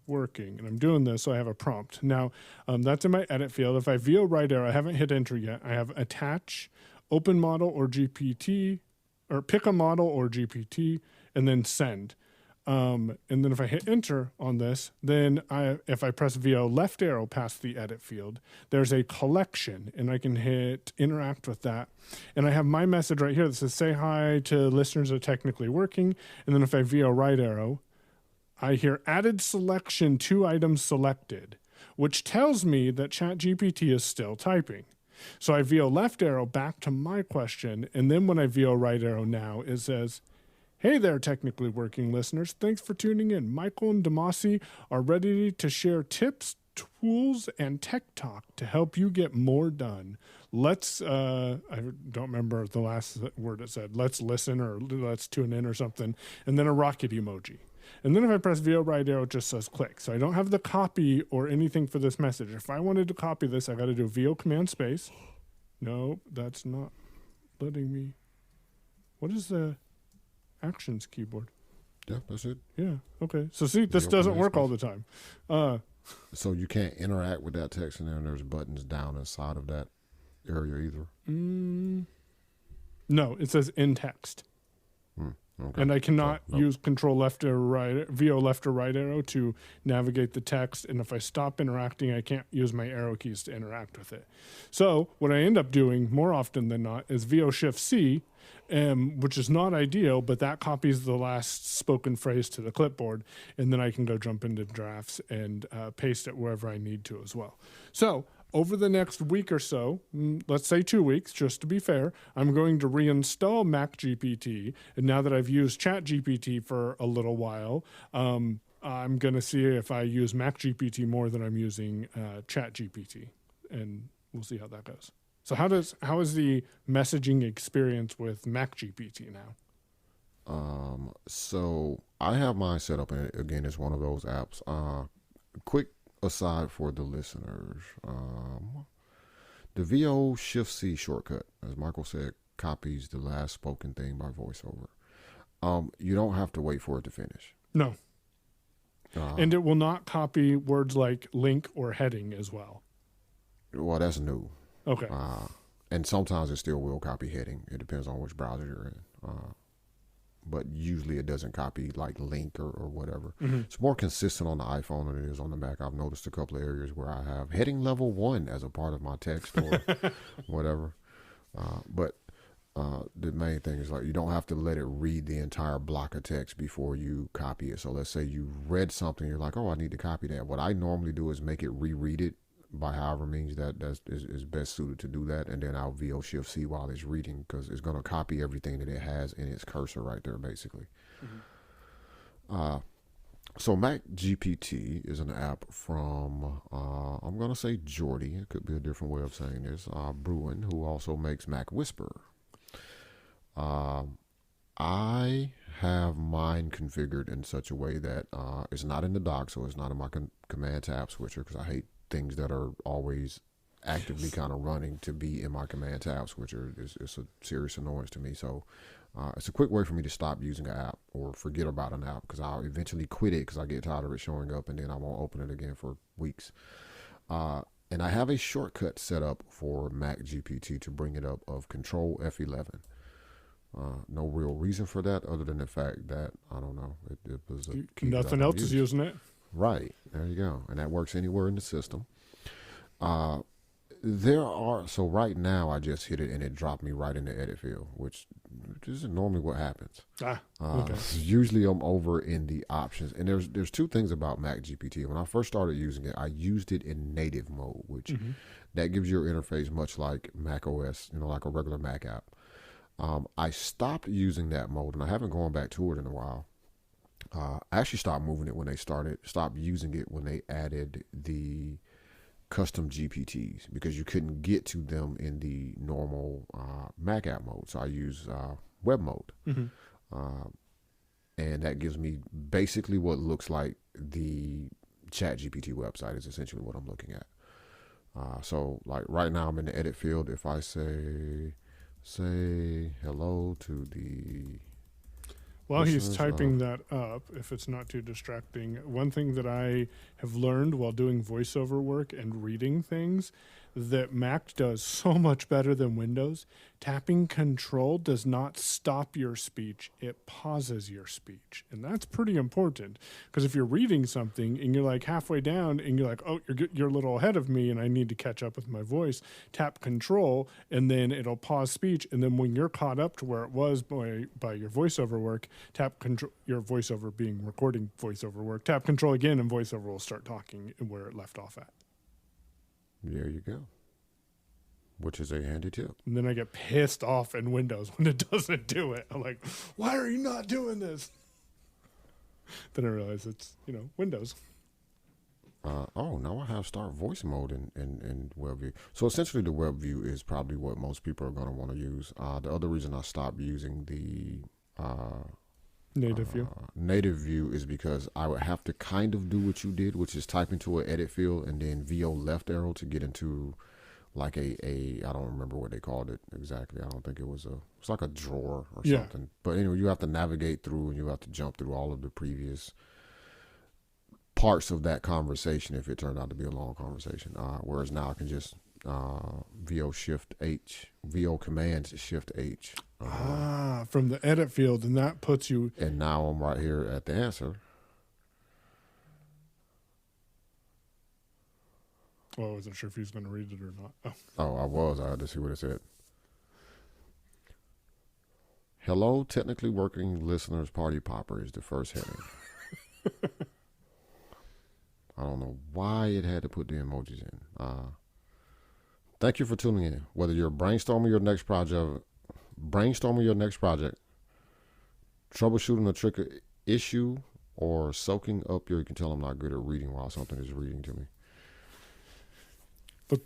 Working. And I'm doing this, so I have a prompt. Now, that's in my edit field. If I VO right arrow, I haven't hit enter yet. I have attach, open model or GPT, or pick a model or GPT, and then send. And then if I hit enter on this, then if I press VO left arrow past the edit field, there's a collection, and I can hit interact with that. And I have my message right here that says, say hi to listeners of Technically Working. And then if I VO right arrow, I hear added selection, 2 items selected, which tells me that ChatGPT is still typing. So I VO left arrow back to my question. And then when I VO right arrow now, it says, hey there, Technically Working listeners. Thanks for tuning in. Michael and Demasi are ready to share tips, tools, and tech talk to help you get more done. Let's, I don't remember the last word it said, let's listen or let's tune in or something, and then a rocket emoji. And then if I press VO right arrow, it just says click. So I don't have the copy or anything for this message. If I wanted to copy this, I got to do VO command space. No, that's not letting me. What is the actions keyboard? Yeah, that's it. Yeah, okay. So see, this doesn't work all the time. So you can't interact with that text in there, and there's buttons down inside of that area either? No, it says in text. Okay. And I cannot use control left or right, VO left or right arrow to navigate the text. And if I stop interacting, I can't use my arrow keys to interact with it. So what I end up doing more often than not is VO shift C, which is not ideal, but that copies the last spoken phrase to the clipboard. And then I can go jump into drafts and paste it wherever I need to as well. So over the next week or so, let's say 2 weeks, just to be fair, I'm going to reinstall MacGPT. And now that I've used ChatGPT for a little while, I'm going to see if I use MacGPT more than I'm using ChatGPT. And we'll see how that goes. So how is the messaging experience with MacGPT now? So I have mine set up, and again, it's one of those apps. Quick aside for the listeners, the VO Shift C shortcut, as Michael said, copies the last spoken thing by voiceover. You don't have to wait for it to finish. No. And it will not copy words like link or heading as well. Well, that's new. Okay. And sometimes it still will copy heading. It depends on which browser you're in. But usually it doesn't copy like link or whatever. Mm-hmm. It's more consistent on the iPhone than it is on the Mac. I've noticed a couple of areas where I have heading level 1 as a part of my text or whatever. But the main thing is like you don't have to let it read the entire block of text before you copy it. So let's say you read something, you're like, oh, I need to copy that. What I normally do is make it reread it by however means that is best suited to do that, and then I'll VO Shift C while it's reading, because it's going to copy everything that it has in its cursor right there, basically. Mm-hmm. So MacGPT is an app from, I'm going to say Jordy, it could be a different way of saying this, Bruin, who also makes Mac Whisper. I have mine configured in such a way that it's not in the dock, so it's not in my command tab switcher, because I hate things that are always actively kind of running to be in my command tab switcher. It's a serious annoyance to me. So it's a quick way for me to stop using an app or forget about an app, because I'll eventually quit it because I get tired of it showing up, and then I won't open it again for weeks. And I have a shortcut set up for MacGPT to bring it up of Control F11. No real reason for that other than the fact that, I don't know, it was a key. Nothing else is using it. Right. There you go. And that works anywhere in the system. So right now I just hit it and it dropped me right in the edit field, which isn't normally what happens. Okay. Usually I'm over in the options. And there's two things about MacGPT. When I first started using it, I used it in native mode, which that gives your interface much like Mac OS, like a regular Mac app. I stopped using that mode, and I haven't gone back to it in a while. I actually stopped moving it when they stopped using it when they added the custom GPTs, because you couldn't get to them in the normal Mac app mode. So I use web mode. And that gives me basically what looks like the ChatGPT website is essentially what I'm looking at. So like right now I'm in the edit field. If I say hello to the... While he's typing that up, if it's not too distracting, one thing that I have learned while doing voiceover work and reading things that Mac does so much better than Windows, tapping Control does not stop your speech, it pauses your speech. And that's pretty important, because if you're reading something and you're like halfway down and you're like, oh, you're a little ahead of me and I need to catch up with my voice, tap Control and then it'll pause speech. And then when you're caught up to where it was by your voiceover work, tap Control, your voiceover being recording voiceover work, tap Control again and voiceover will start talking where it left off at. There you go. Which is a handy tip. And then I get pissed off in Windows when it doesn't do it. I'm like, why are you not doing this? Then I realize it's, Windows. Now I have start voice mode in WebView. So essentially the WebView is probably what most people are going to want to use. The other reason I stopped using the native view is because I would have to kind of do what you did, which is type into an edit field and then VO left arrow to get into like I don't remember what they called it exactly. I don't think it's like a drawer or something. But anyway, you have to navigate through and you have to jump through all of the previous parts of that conversation if it turned out to be a long conversation. Whereas now I can just VO Command Shift H. From the edit field, and that puts you... And now I'm right here at the answer. Well, I wasn't sure if he was going to read it or not. I was. I had to see what it said. Hello, technically working listeners, party popper is the first heading. I don't know why it had to put the emojis in. Thank you for tuning in. Whether you're brainstorming your next project, troubleshooting a tricky issue, or soaking up you can tell I'm not good at reading while something is reading to me. But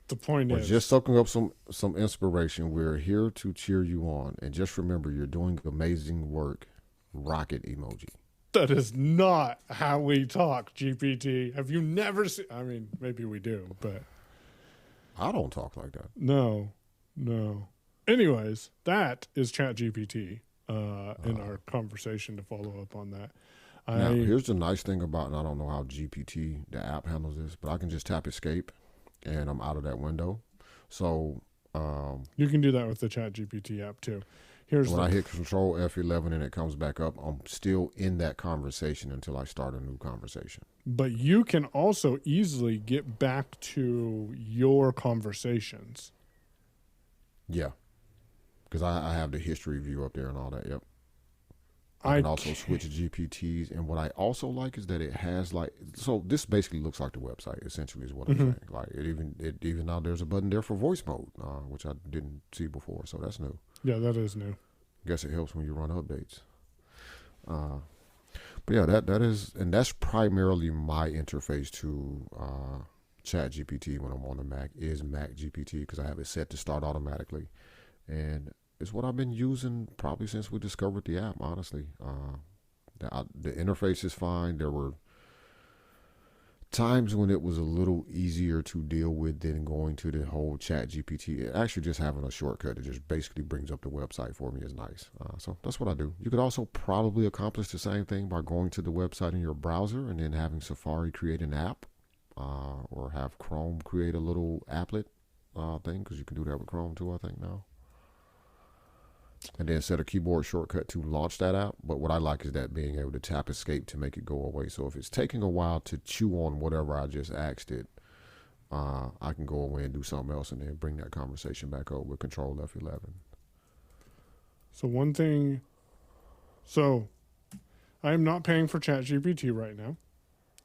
the point is, just soaking up some inspiration. We're here to cheer you on. And just remember, you're doing amazing work. Rocket emoji. That is not how we talk, GPT. Have you never seen... I mean, maybe we do, but... I don't talk like that. No. Anyways, that is ChatGPT in our conversation to follow up on that. Now, here's the nice thing about, and I don't know how GPT, the app, handles this, but I can just tap escape, and I'm out of that window. So... you can do that with the ChatGPT app, too. When I hit Control F11 and it comes back up, I'm still in that conversation until I start a new conversation. But you can also easily get back to your conversations. Yeah. Because I have the history view up there and all that, yep. I can also switch GPTs. And what I also like is that it has so this basically looks like the website, essentially, is what I'm saying. Like it even now there's a button there for voice mode, which I didn't see before. So that's new. Yeah, that is new. Guess it helps when you run updates. But yeah, that is, and that's primarily my interface to ChatGPT when I'm on the Mac is MacGPT, because I have it set to start automatically, and it's what I've been using probably since we discovered the app. Honestly, the interface is fine. There were times when it was a little easier to deal with than going to the whole ChatGPT. Actually, just having a shortcut that just basically brings up the website for me is nice. So that's what I do. You could also probably accomplish the same thing by going to the website in your browser and then having Safari create an app, or have Chrome create a little applet thing, because you can do that with Chrome too, I think, now. And then set a keyboard shortcut to launch that app. But what I like is that being able to tap escape to make it go away. So if it's taking a while to chew on whatever I just asked it, I can go away and do something else and then bring that conversation back over with Control F11. So one thing, so I am not paying for ChatGPT right now.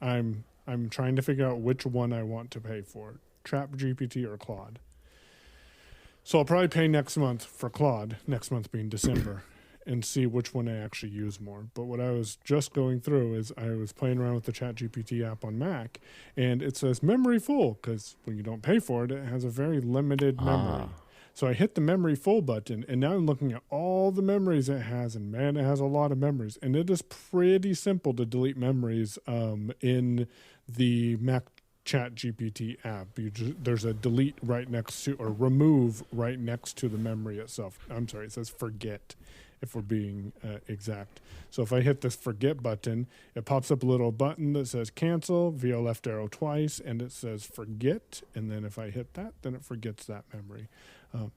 I'm trying to figure out which one I want to pay for, ChatGPT or Claude. So I'll probably pay next month for Claude, next month being December, and see which one I actually use more. But what I was just going through is I was playing around with the ChatGPT app on Mac, and it says memory full, because when you don't pay for it, it has a very limited memory. So I hit the memory full button, and now I'm looking at all the memories it has, and man, it has a lot of memories. And it is pretty simple to delete memories in the Mac ChatGPT app. There's a delete right next to, or remove right next to the memory itself. I'm sorry, it says forget, if we're being exact. So if I hit this forget button, it pops up a little button that says cancel via left arrow twice, and it says forget. And then if I hit that, then it forgets that memory.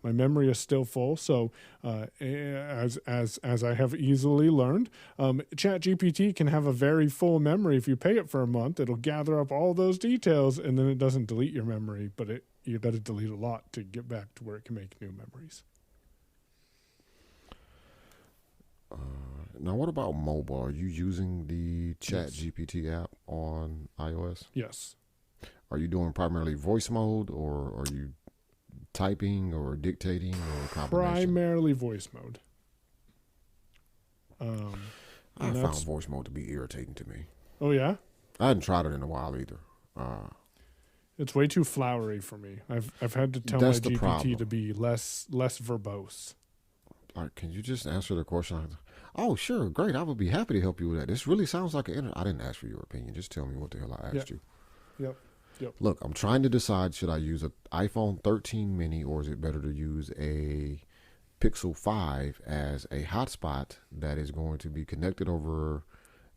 My memory is still full, so as I have easily learned, ChatGPT can have a very full memory. If you pay it for a month, it'll gather up all those details, and then it doesn't delete your memory, but you got to delete a lot to get back to where it can make new memories. Now, what about mobile? Are you using the ChatGPT app on iOS? Yes. Are you doing primarily voice mode, or are you typing or dictating, or a combination? Primarily voice mode. I found voice mode to be irritating to me. Oh, yeah? I hadn't tried it in a while either. It's way too flowery for me. I've had to tell my GPT to be less verbose. Like, can you just answer the question? Oh, sure, great. I would be happy to help you with that. This really sounds like I didn't ask for your opinion. Just tell me what the hell I asked you. Yep. Look, I'm trying to decide, should I use an iPhone 13 mini, or is it better to use a Pixel 5 as a hotspot that is going to be connected over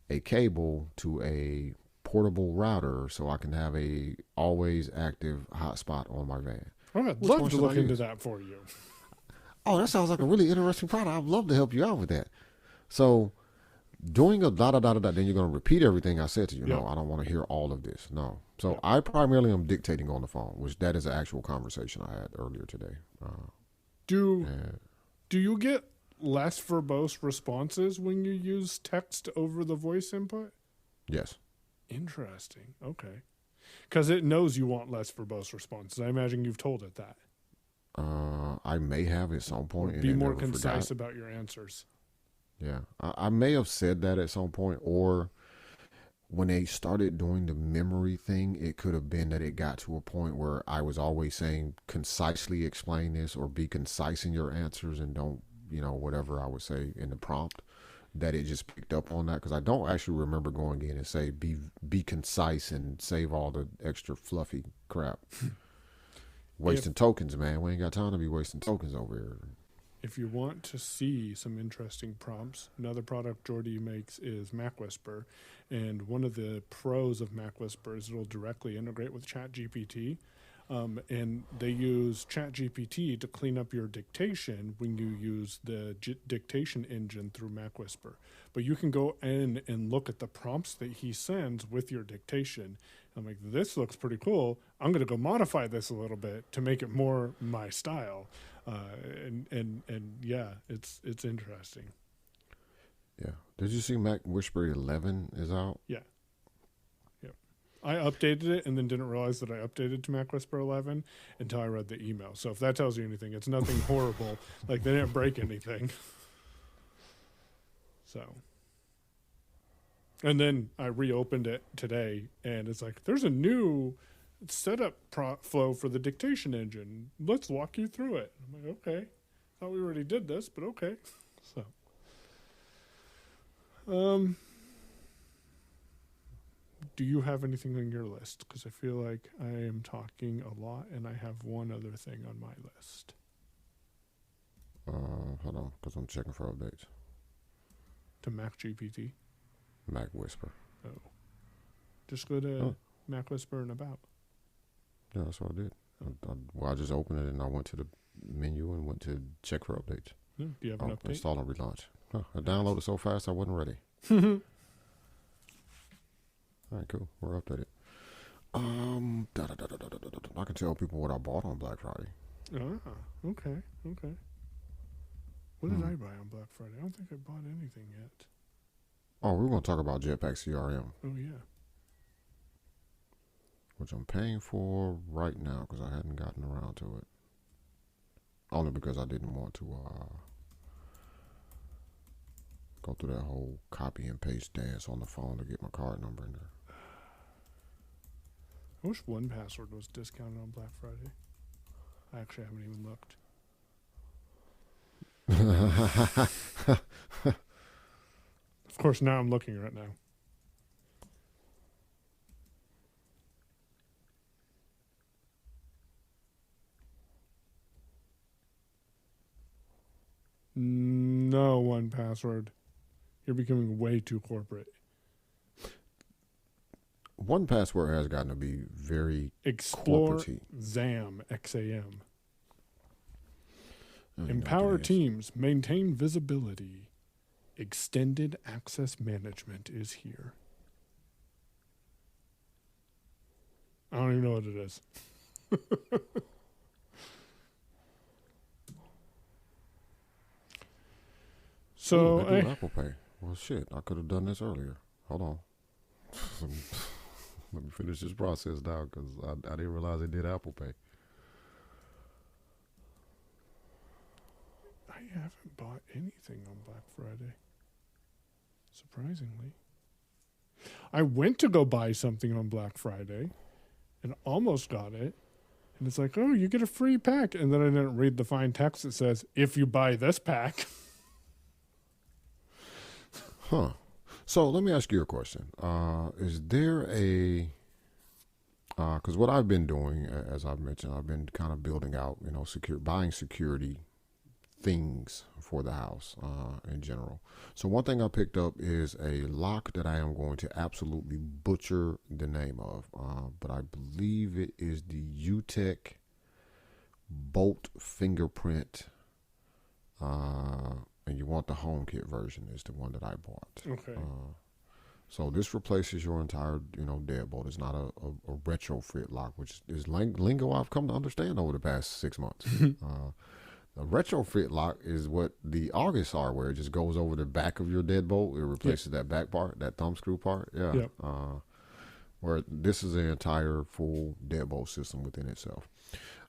a cable to a portable router, so I can have a always active hotspot on my van? I'd love to look into that for you. Oh, that sounds like a really interesting product. I'd love to help you out with that. So doing a da-da-da-da-da, then you're going to repeat everything I said to you. Yep. No, I don't want to hear all of this. No. So I primarily am dictating on the phone, which that is an actual conversation I had earlier today. Do you get less verbose responses when you use text over the voice input? Yes. Interesting. Okay. Because it knows you want less verbose responses. I imagine you've told it that. I may have at some point. Be more concise about your answers. Yeah. I may have said that at some point, or when they started doing the memory thing, it could have been that it got to a point where I was always saying concisely explain this or be concise in your answers and don't, whatever I would say in the prompt, that it just picked up on that. Because I don't actually remember going in and say be concise and save all the extra fluffy crap. Wasting tokens, man. We ain't got time to be wasting tokens over here. If you want to see some interesting prompts, another product Jordy makes is MacWhisper. And one of the pros of MacWhisper is it'll directly integrate with ChatGPT. And they use ChatGPT to clean up your dictation when you use the dictation engine through MacWhisper. But you can go in and look at the prompts that he sends with your dictation. I'm like, this looks pretty cool. I'm going to go modify this a little bit to make it more my style. And yeah, it's interesting. Yeah. Did you see MacWhisper 11 is out? Yeah. Yep. I updated it and then didn't realize that I updated to MacWhisper 11 until I read the email. So if that tells you anything, it's nothing horrible. Like, they didn't break anything. So. And then I reopened it today, and it's like, there's a new setup flow for the dictation engine. Let's walk you through it. I'm like, okay. Thought we already did this, but okay. So. Do you have anything on your list? Because I feel like I am talking a lot, and I have one other thing on my list. Hold on, because I'm checking for updates. To MacGPT? MacWhisper. Oh. Just go to MacWhisper and About. Yeah, that's what I did. I just opened it and I went to the menu and went to check for updates. Do you have an update? Install and relaunch. I downloaded so fast I wasn't ready. All right, cool. We're updated. I can tell people what I bought on Black Friday. Ah, okay. What did I buy on Black Friday? I don't think I bought anything yet. Oh, we're going to talk about Jetpack CRM. Oh, yeah. Which I'm paying for right now because I hadn't gotten around to it. Only because I didn't want to go through that whole copy and paste dance on the phone to get my card number in there. I wish 1Password was discounted on Black Friday. I actually haven't even looked. Of course, now I'm looking right now. No 1Password. You're becoming way too corporate. 1Password has gotten to be very Explore corporate-y. XAM, XAM. Empower teams, maintain visibility. Extended access management is here. I don't even know what it is. So they do Apple Pay. Well, shit, I could have done this earlier. Hold on. Let me finish this process now because I didn't realize they did Apple Pay. I haven't bought anything on Black Friday. Surprisingly. I went to go buy something on Black Friday and almost got it. And it's like, oh, you get a free pack. And then I didn't read the fine text that says, if you buy this pack. Huh. So let me ask you a question. Is there a... Because what I've been doing, as I've mentioned, I've been kind of building out, buying security things for the house in general. So one thing I picked up is a lock that I am going to absolutely butcher the name of, but I believe it is the UTech Bolt Fingerprint, and you want the HomeKit version is the one that I bought. Okay. So this replaces your entire, deadbolt. It's not a retrofit lock, which is lingo I've come to understand over the past 6 months. A retrofit lock is what the August are, where it just goes over the back of your deadbolt. It replaces that back part, that thumb screw part. Yeah. Yep. where this is an entire full deadbolt system within itself.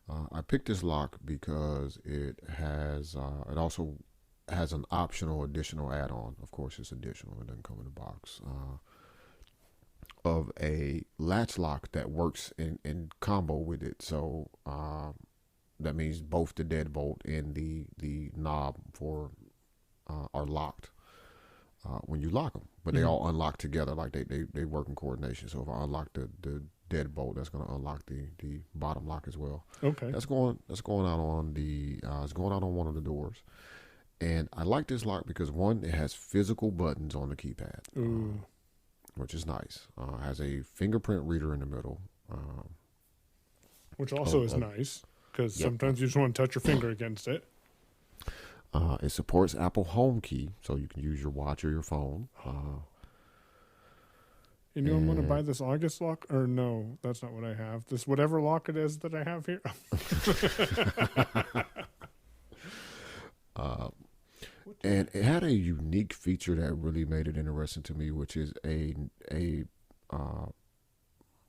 I picked this lock because it has it also has an optional additional add-on. Of course, it's additional. It doesn't come in the box. Of a latch lock that works in combo with it. So that means both the deadbolt and the knob for are locked when you lock them. But they all unlock together, like they work in coordination. So if I unlock the deadbolt, that's going to unlock the bottom lock as well. Okay. That's going out on the it's going out on one of the doors. And I like this lock because one, it has physical buttons on the keypad, which is nice. Has a fingerprint reader in the middle, which also is nice because sometimes you just want to touch your finger against it. It supports Apple Home Key, so you can use your watch or your phone. And you want to buy this August lock? Or no, that's not what I have. This whatever lock it is that I have here. And it had a unique feature that really made it interesting to me, which is a what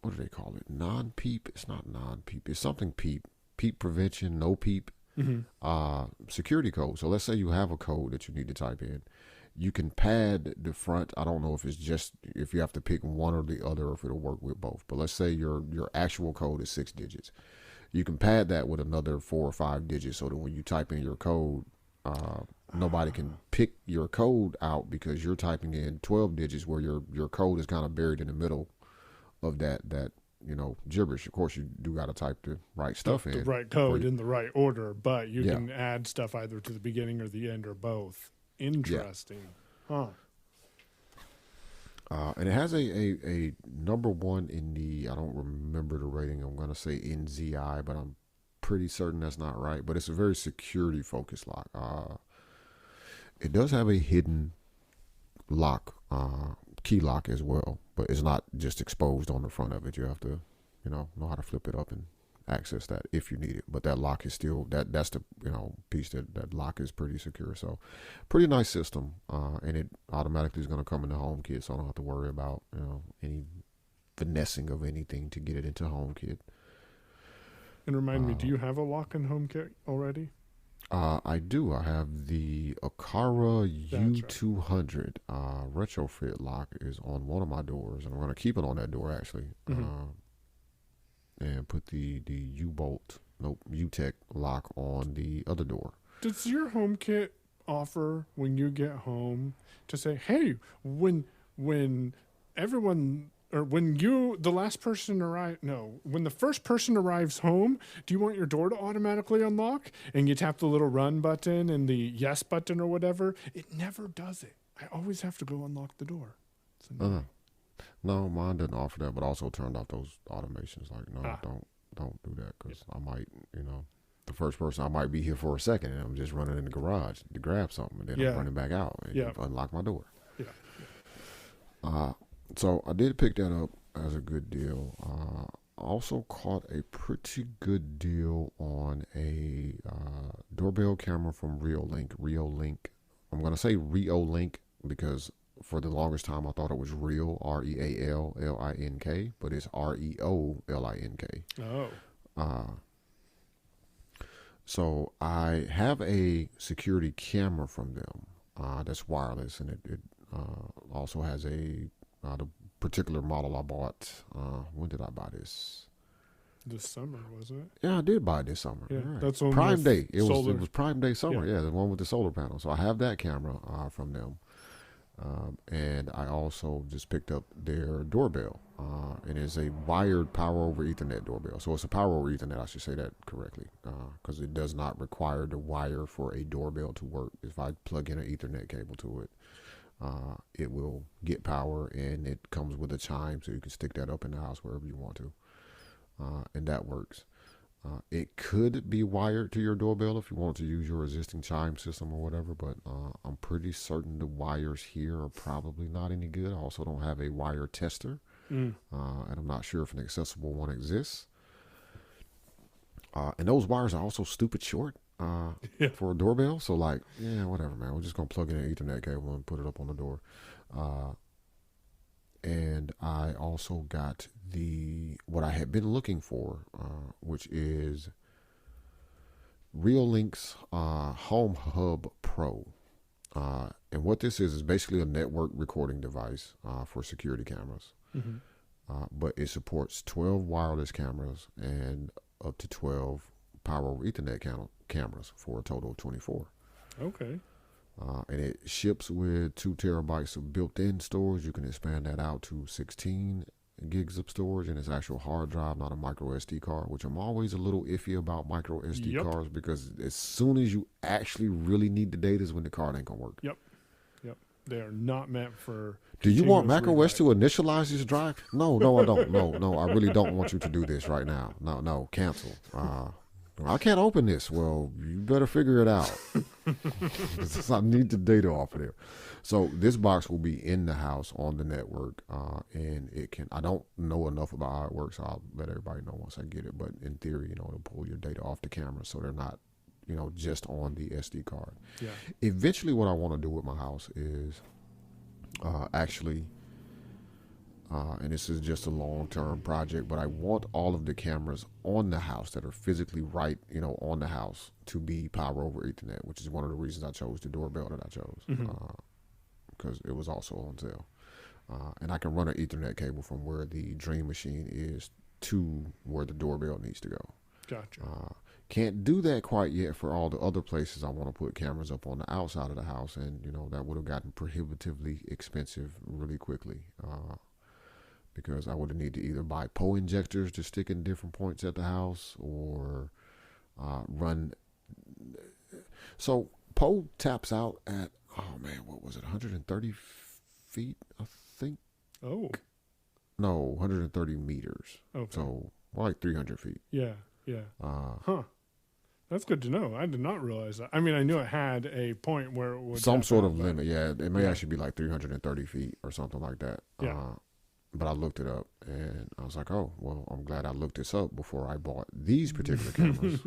do they call it? Non-peep? It's not non-peep. It's something peep. Peep prevention, no peep. Security code. So let's say you have a code that you need to type in. You can pad the front. I don't know if it's just if you have to pick one or the other, or if it'll work with both. But let's say your actual code is 6 digits. You can pad that with another 4 or 5 digits, so that when you type in your code, nobody can pick your code out because you're typing in 12 digits where your code is kind of buried in the middle of that gibberish. Of course, you do got to type the right stuff in. The right code in the right order, but you can add stuff either to the beginning or the end or both. Interesting. Yeah. And it has a number one in the, I don't remember the rating, I'm going to say NZI, but I'm pretty certain that's not right. But it's a very security focused lock. It does have a hidden lock, key lock as well, but it's not just exposed on the front of it. You have to, know how to flip it up and access that if you need it. But that lock is still, that's the piece that lock is pretty secure. So pretty nice system, and it automatically is going to come in the HomeKit, so I don't have to worry about any finessing of anything to get it into HomeKit. And remind me, do you have a lock in HomeKit already? I do. I have the Akara U200 retrofit lock is on one of my doors, and I'm going to keep it on that door actually, and put the U-Tech lock on the other door. Does your HomeKit offer when you get home to say, hey, when everyone, or when the last person when the first person arrives home, do you want your door to automatically unlock? And you tap the little run button and the yes button or whatever. It never does it. I always have to go unlock the door. No, mine didn't offer that, but also turned off those automations. Like, no, don't do that, because I might, the first person, I might be here for a second and I'm just running in the garage to grab something, and then I'm running back out and unlock my door. So I did pick that up as a good deal. Also caught a pretty good deal on a doorbell camera from Reolink. I'm going to say Reolink because for the longest time I thought it was Real, REALLINK, but it's REOLINK. Oh. So I have a security camera from them that's wireless, and it also has the particular model I bought. When did I buy this? This summer, wasn't it? Yeah, I did buy it this summer. Yeah, right. That's on Prime Day. It was Prime Day summer. Yeah, the one with the solar panel. So I have that camera from them, and I also just picked up their doorbell, and it's a wired power over Ethernet doorbell. So it's a power over Ethernet. I should say that correctly, because it does not require the wire for a doorbell to work. If I plug in an Ethernet cable to it, it will get power, and it comes with a chime, so you can stick that up in the house wherever you want to, and that works. It could be wired to your doorbell if you want to use your existing chime system or whatever, but I'm pretty certain the wires here are probably not any good. I also don't have a wire tester, and I'm not sure if an accessible one exists. And those wires are also stupid short. For a doorbell, so whatever, man, we're just gonna plug in an Ethernet cable and put it up on the door. And I also got what I had been looking for, which is Reallink's Home Hub Pro. And what this is basically a network recording device for security cameras. Mm-hmm. But it supports 12 wireless cameras and up to 12 power over Ethernet cameras for a total of 24. Okay. And it ships with 2 terabytes of built-in storage. You can expand that out to 16 gigs of storage, and it's actual hard drive, not a micro SD card, which I'm always a little iffy about micro SD cards, because as soon as you actually really need the data is when the card ain't gonna work. Yep. They are not meant for. Do you want macOS to initialize this drive? No, I don't. No, I really don't want you to do this right now. No, cancel. I can't open this. Well, you better figure it out. I need the data off of there. So this box will be in the house on the network, and it can. I don't know enough about how it works. So I'll let everybody know once I get it. But in theory, it'll pull your data off the camera, so they're not, just on the SD card. Yeah. Eventually, what I want to do with my house is and this is just a long-term project, but I want all of the cameras on the house that are physically on the house to be power over Ethernet, which is one of the reasons I chose the doorbell that I chose, because it was also on sale. And I can run an Ethernet cable from where the Dream Machine is to where the doorbell needs to go. Gotcha. Can't do that quite yet for all the other places I want to put cameras up on the outside of the house, and that would have gotten prohibitively expensive really quickly, because I would have needed to either buy PO injectors to stick in different points at the house, or run. So PO taps out at, what was it, 130 feet, I think? Oh. No, 130 meters. Okay. So like 300 feet. Yeah. That's good to know. I did not realize that. I mean, I knew it had a point where it would some sort of limit. Yeah, it may actually be like 330 feet or something like that. Yeah. But I looked it up, and I was like, oh, well, I'm glad I looked this up before I bought these particular cameras,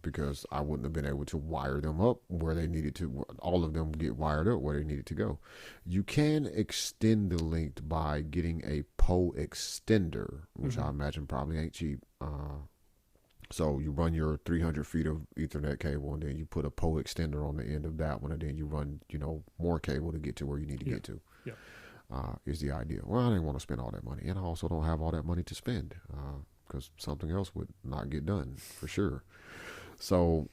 because I wouldn't have been able to wire them up where they needed to. All of them get wired up where they needed to go. You can extend the length by getting a PO extender, which I imagine probably ain't cheap. So you run your 300 feet of Ethernet cable, and then you put a PO extender on the end of that one, and then you run, more cable to get to where you need to get to. Yeah. Is the idea. Well, I didn't want to spend all that money, and I also don't have all that money to spend, because something else would not get done for sure. So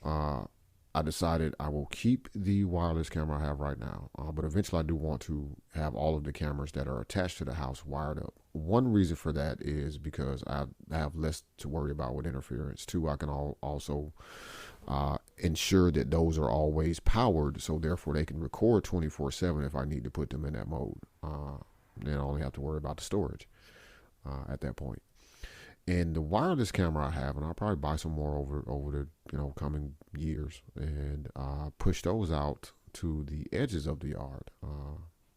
I decided I will keep the wireless camera I have right now, but eventually I do want to have all of the cameras that are attached to the house wired up. One reason for that is because I have less to worry about with interference. Two, I can also ensure that those are always powered, so therefore they can record 24/7 if I need to put them in that mode. Then I only have to worry about the storage at that point. And the wireless camera I have, and I'll probably buy some more over the coming years, and push those out to the edges of the yard.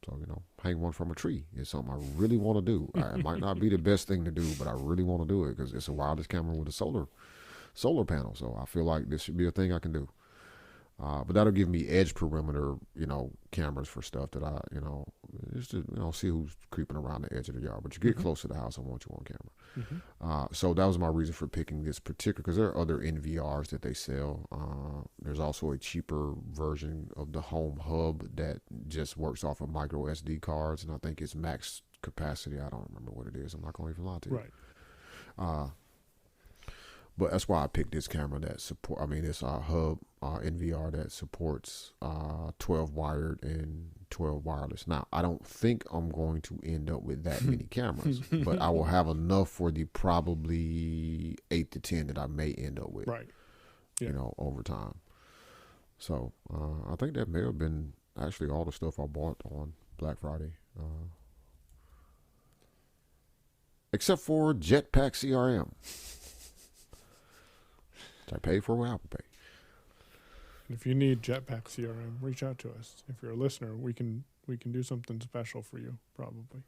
So hang one from a tree is something I really want to do. It might not be the best thing to do, but I really want to do it because it's a wireless camera with a solar panel. So I feel like this should be a thing I can do. But that'll give me edge perimeter, cameras for stuff that I, just to, see who's creeping around the edge of the yard. But you get close to the house, I want you on camera. So that was my reason for picking this particular, because there are other NVRs that they sell. There's also a cheaper version of the Home Hub that just works off of micro SD cards, and I think it's max capacity. I don't remember what it is. I'm not going to even lie to you. Right. But that's why I picked this camera that this hub NVR that supports 12 wired and 12 wireless. Now, I don't think I'm going to end up with that many cameras, but I will have enough for the probably 8 to 10 that I may end up with, right? Yeah. Over time. So I think that may have been actually all the stuff I bought on Black Friday. Except for Jetpack CRM. I paid for with Apple Pay. If you need Jetpack CRM, reach out to us. If you're a listener, we can do something special for you, probably,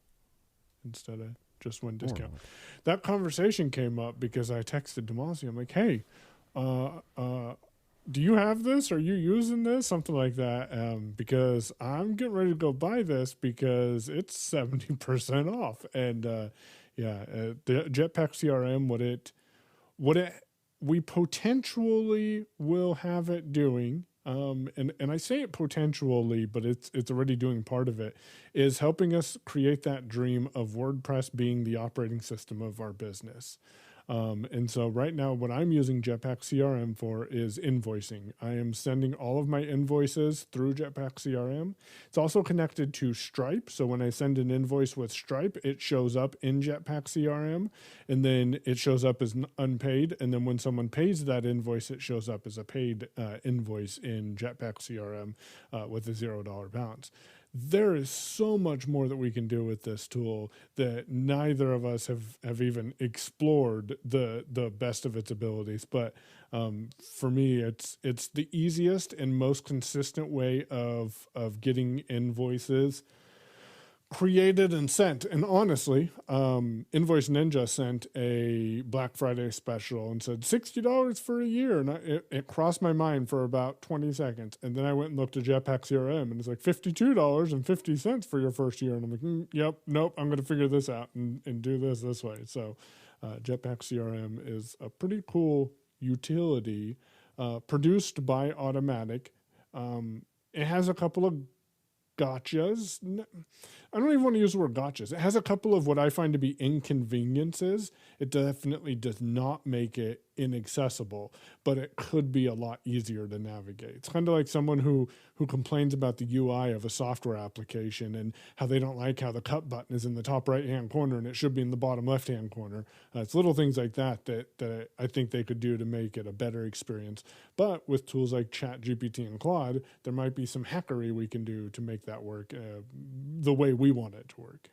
instead of just one discount. That conversation came up because I texted Demasi. I'm like, hey, do you have this? Are you using this? Something like that. Because I'm getting ready to go buy this because it's 70% off. And the Jetpack CRM, we potentially will have it doing, and I say it potentially, but it's already doing part of it, is helping us create that dream of WordPress being the operating system of our business. And so right now, what I'm using Jetpack CRM for is invoicing. I am sending all of my invoices through Jetpack CRM. It's also connected to Stripe. So when I send an invoice with Stripe, it shows up in Jetpack CRM, and then it shows up as unpaid. And then when someone pays that invoice, it shows up as a paid invoice in Jetpack CRM with a $0 balance. There is so much more that we can do with this tool that neither of us have even explored the best of its abilities. But for me, it's the easiest and most consistent way of getting invoices created and sent. And honestly, Invoice Ninja sent a Black Friday special and said $60 for a year. And it crossed my mind for about 20 seconds. And then I went and looked at Jetpack CRM and it's like $52.50 for your first year. And I'm like, yep, nope, I'm going to figure this out and do this way. So Jetpack CRM is a pretty cool utility produced by Automatic. It has a couple of gotchas. I don't even want to use the word gotchas. It has a couple of what I find to be inconveniences. It definitely does not make it inaccessible, but it could be a lot easier to navigate. It's kind of like someone who complains about the UI of a software application and how they don't like how the cut button is in the top right-hand corner and it should be in the bottom left-hand corner. It's little things like that I think they could do to make it a better experience. But with tools like ChatGPT and Claude, there might be some hackery we can do to make that work the way we want it to work.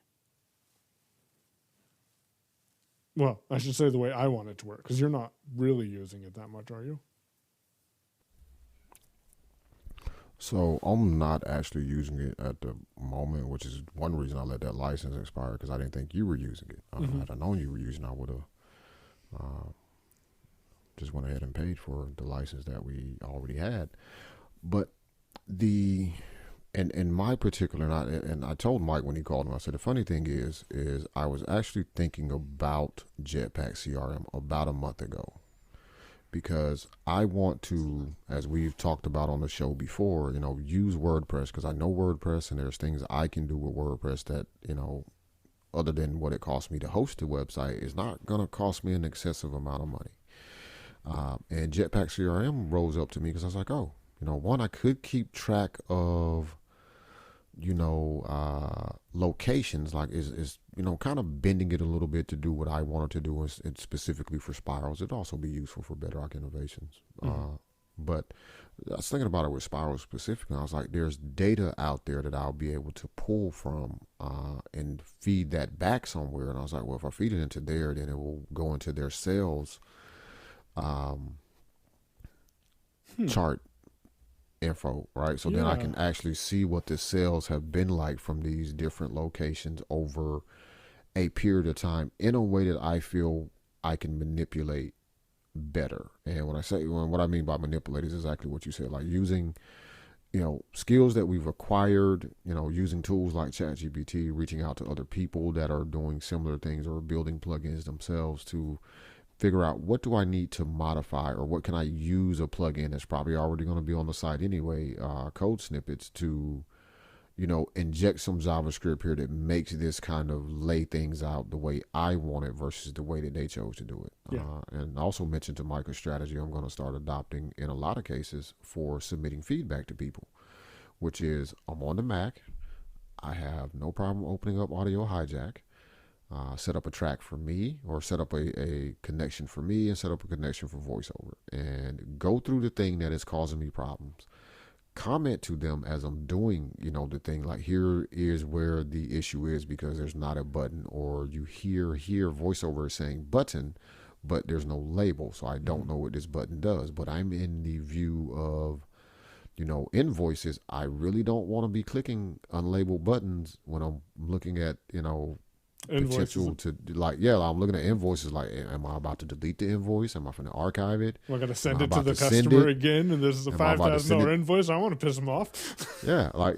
Well, I should say the way I want it to work, because you're not really using it that much, are you? So I'm not actually using it at the moment, which is one reason I let that license expire, because I didn't think you were using it. Had I known you were using it, I would have just went ahead and paid for the license that we already had. But in my particular, and I told Mike when he called me, I said, the funny thing is I was actually thinking about Jetpack CRM about a month ago, because I want to, as we've talked about on the show before, use WordPress, because I know WordPress and there's things I can do with WordPress that, other than what it costs me to host the website, is not going to cost me an excessive amount of money. And Jetpack CRM rose up to me because I was like, oh, one, I could keep track of locations, like is kind of bending it a little bit to do what I wanted to do, and specifically for spirals. It'd also be useful for Bedrock innovations. But I was thinking about it with spirals specifically. I was like, there's data out there that I'll be able to pull from and feed that back somewhere. And I was like, well, if I feed it into there, then it will go into their sales chart info, right? So then I can actually see what the sales have been like from these different locations over a period of time in a way that I feel I can manipulate better. And what I mean by manipulate is exactly what you said, like using skills that we've acquired, using tools like ChatGPT, reaching out to other people that are doing similar things or building plugins themselves to figure out what do I need to modify, or what can I use a plugin that's probably already going to be on the site anyway, code snippets to, inject some JavaScript here that makes this kind of lay things out the way I want it versus the way that they chose to do it. And also mentioned to Mike a strategy I'm going to start adopting in a lot of cases for submitting feedback to people, which is I'm on the Mac. I have no problem opening up Audio Hijack. Set up a track for me, or set up a connection for me, and set up a connection for VoiceOver, and go through the thing that is causing me problems. Comment to them as I'm doing, the thing, like, here is where the issue is because there's not a button, or you hear VoiceOver saying button, but there's no label, so I don't know what this button does. But I'm in the view of, invoices. I really don't want to be clicking unlabeled buttons when I'm looking at, Invoices. potential to like, yeah, I'm looking at invoices like, am I about to delete the invoice? Am I going to archive it? We're going to send Am I it to about the to send customer it? again, and this is a Am I about to send $5,000 it? invoice. I want to piss them off. Yeah, like,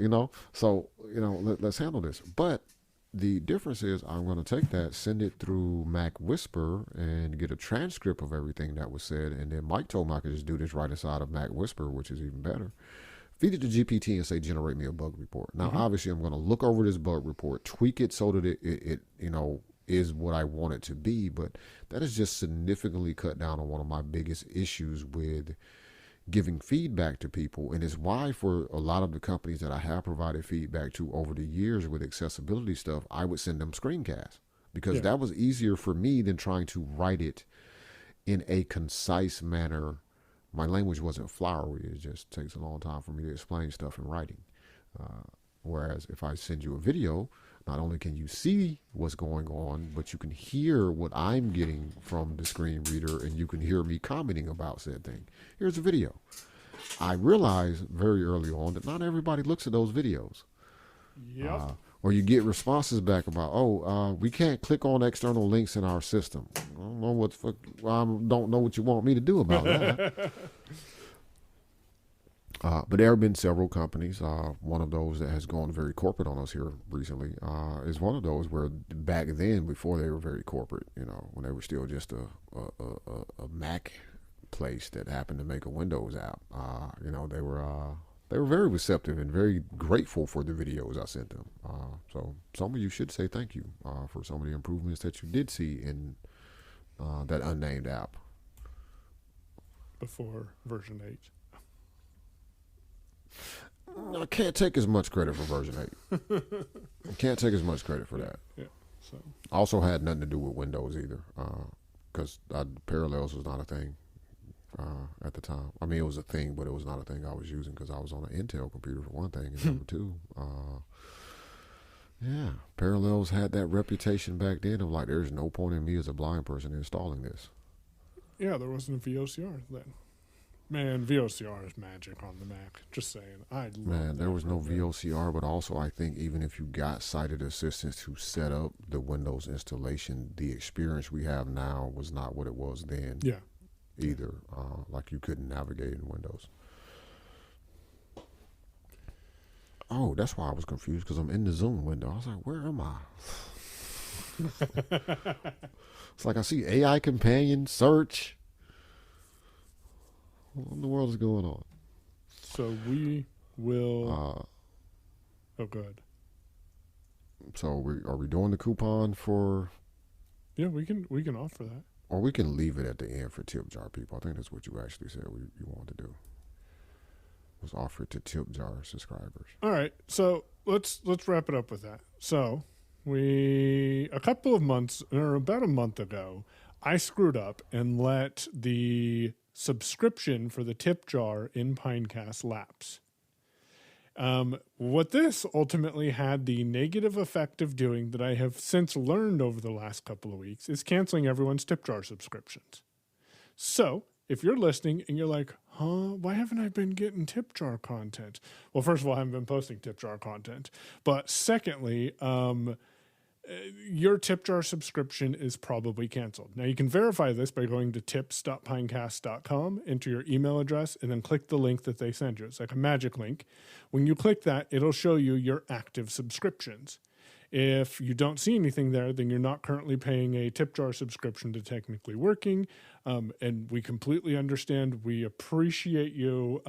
so, let's handle this. But the difference is I'm going to take that, send it through Mac Whisper and get a transcript of everything that was said. And then Mike told me I could just do this right inside of Mac Whisper, which is even better. Feed it to GPT and say, generate me a bug report. Now, obviously, I'm going to look over this bug report, tweak it so that it is what I want it to be. But that has just significantly cut down on one of my biggest issues with giving feedback to people. And it's why for a lot of the companies that I have provided feedback to over the years with accessibility stuff, I would send them screencasts because that was easier for me than trying to write it in a concise manner. My language wasn't flowery. It just takes a long time for me to explain stuff in writing. Whereas if I send you a video, not only can you see what's going on, but you can hear what I'm getting from the screen reader and you can hear me commenting about said thing. Here's a video. I realized very early on that not everybody looks at those videos. Yep. Or you get responses back about, we can't click on external links in our system. I don't know what the fuck, I don't know what you want me to do about that. But there have been several companies. One of those that has gone very corporate on us here recently is one of those where back then, before they were very corporate, when they were still just a Mac place that happened to make a Windows app, they were very receptive and very grateful for the videos I sent them. So some of you should say thank you for some of the improvements that you did see in that unnamed app. Before version 8. I can't take as much credit for version 8. I can't take as much credit for that. Yeah. So Also had nothing to do with Windows either, because Parallels was not a thing at the time. I mean, it was a thing, but it was not a thing I was using because I was on an Intel computer for one thing, and number two, Parallels had that reputation back then of like, there's no point in me as a blind person installing this. yeah, there wasn't a VOCR then. Man, VOCR is magic on the Mac. Just saying. There was no VOCR, but also I think even if you got sighted assistance to set up the Windows installation, the experience we have now was not what it was then. Yeah. Either. Like you couldn't navigate in Windows. Oh, that's why I was confused because I'm in the Zoom window. I was like, where am I? It's like I see AI companion, search. What in the world is going on? So we will. Oh, good. So are we doing the coupon for? Yeah, we can offer that. Or we can leave it at the end for tip jar people. I think that's what you actually said you wanted to do. Was offer it to tip jar subscribers. All right, so let's wrap it up with that. So a couple of months or about a month ago, I screwed up and let the subscription for the tip jar in Pinecast lapse. What this ultimately had the negative effect of doing that I have since learned over the last couple of weeks is canceling everyone's tip jar subscriptions. So if you're listening and you're like, why haven't I been getting tip jar content? Well, first of all, I haven't been posting tip jar content. But secondly, your tip jar subscription is probably canceled. Now, you can verify this by going to tips.pinecast.com, enter your email address, and then click the link that they send you. It's like a magic link. When you click that, it'll show you your active subscriptions. If you don't see anything there, then you're not currently paying a tip jar subscription to Technically Working, and we completely understand. We appreciate you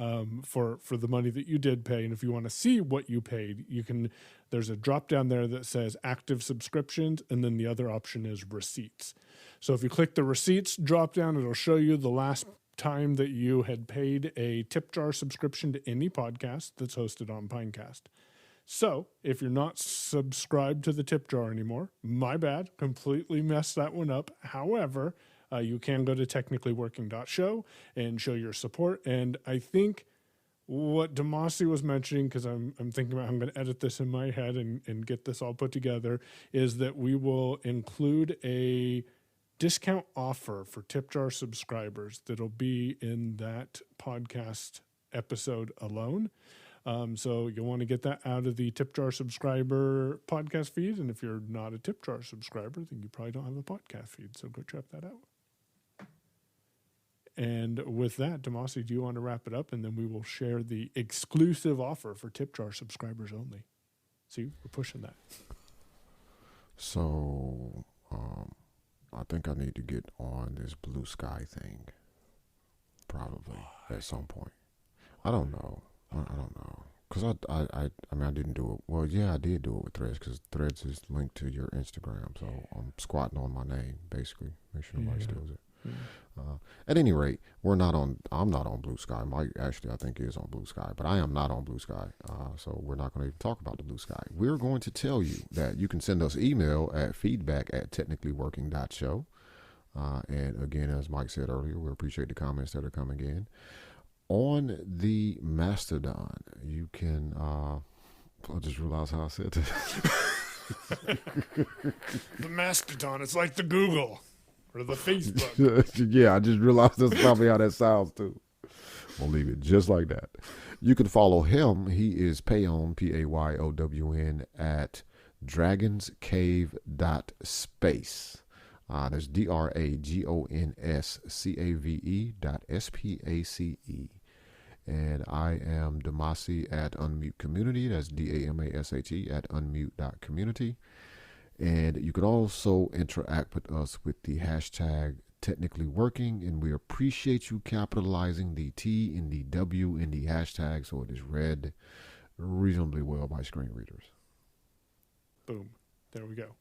for the money that you did pay, and if you want to see what you paid, you can. There's a drop down there that says active subscriptions, and then the other option is receipts. So if you click the receipts drop down, it'll show you the last time that you had paid a tip jar subscription to any podcast that's hosted on Pinecast. So if you're not subscribed to the tip jar anymore, my bad, completely messed that one up. However, you can go to technicallyworking.show and show your support. And I think what Demasi was mentioning, because I'm thinking about, I'm going to edit this in my head and get this all put together, is that we will include a discount offer for tip jar subscribers that'll be in that podcast episode alone. So you'll want to get that out of the Tip Jar subscriber podcast feed. And if you're not a Tip Jar subscriber, then you probably don't have a podcast feed. So go check that out. And with that, Demasi, do you want to wrap it up? And then we will share the exclusive offer for Tip Jar subscribers only. See, we're pushing that. So, I think I need to get on this Blue Sky thing. Probably at some point. I don't know. I don't know. Because I mean, I didn't do it. Well, yeah, I did do it with Threads because Threads is linked to your Instagram. So I'm squatting on my name, basically. Make sure nobody steals it. Yeah. At any rate, I'm not on Blue Sky. Mike actually, I think, is on Blue Sky, but I am not on Blue Sky. So we're not going to even talk about the Blue Sky. We're going to tell you that you can send us email at feedback@technicallyworking.show. And again, as Mike said earlier, we appreciate the comments that are coming in. On the Mastodon, you can, I just realized how I said that. The Mastodon, it's like the Google. Or the Facebook. Yeah, I just realized that's probably how that sounds too. We'll leave it just like that. You can follow him. He is Payon, Payown, at dragonscave.space. That's DRAGONSCAVE.SPACE. And I am Demasi at Unmute Community. That's DAMASHE at unmute.community. And you can also interact with us with the hashtag technically working. And we appreciate you capitalizing the T and the W in the hashtag so it is read reasonably well by screen readers. Boom. There we go.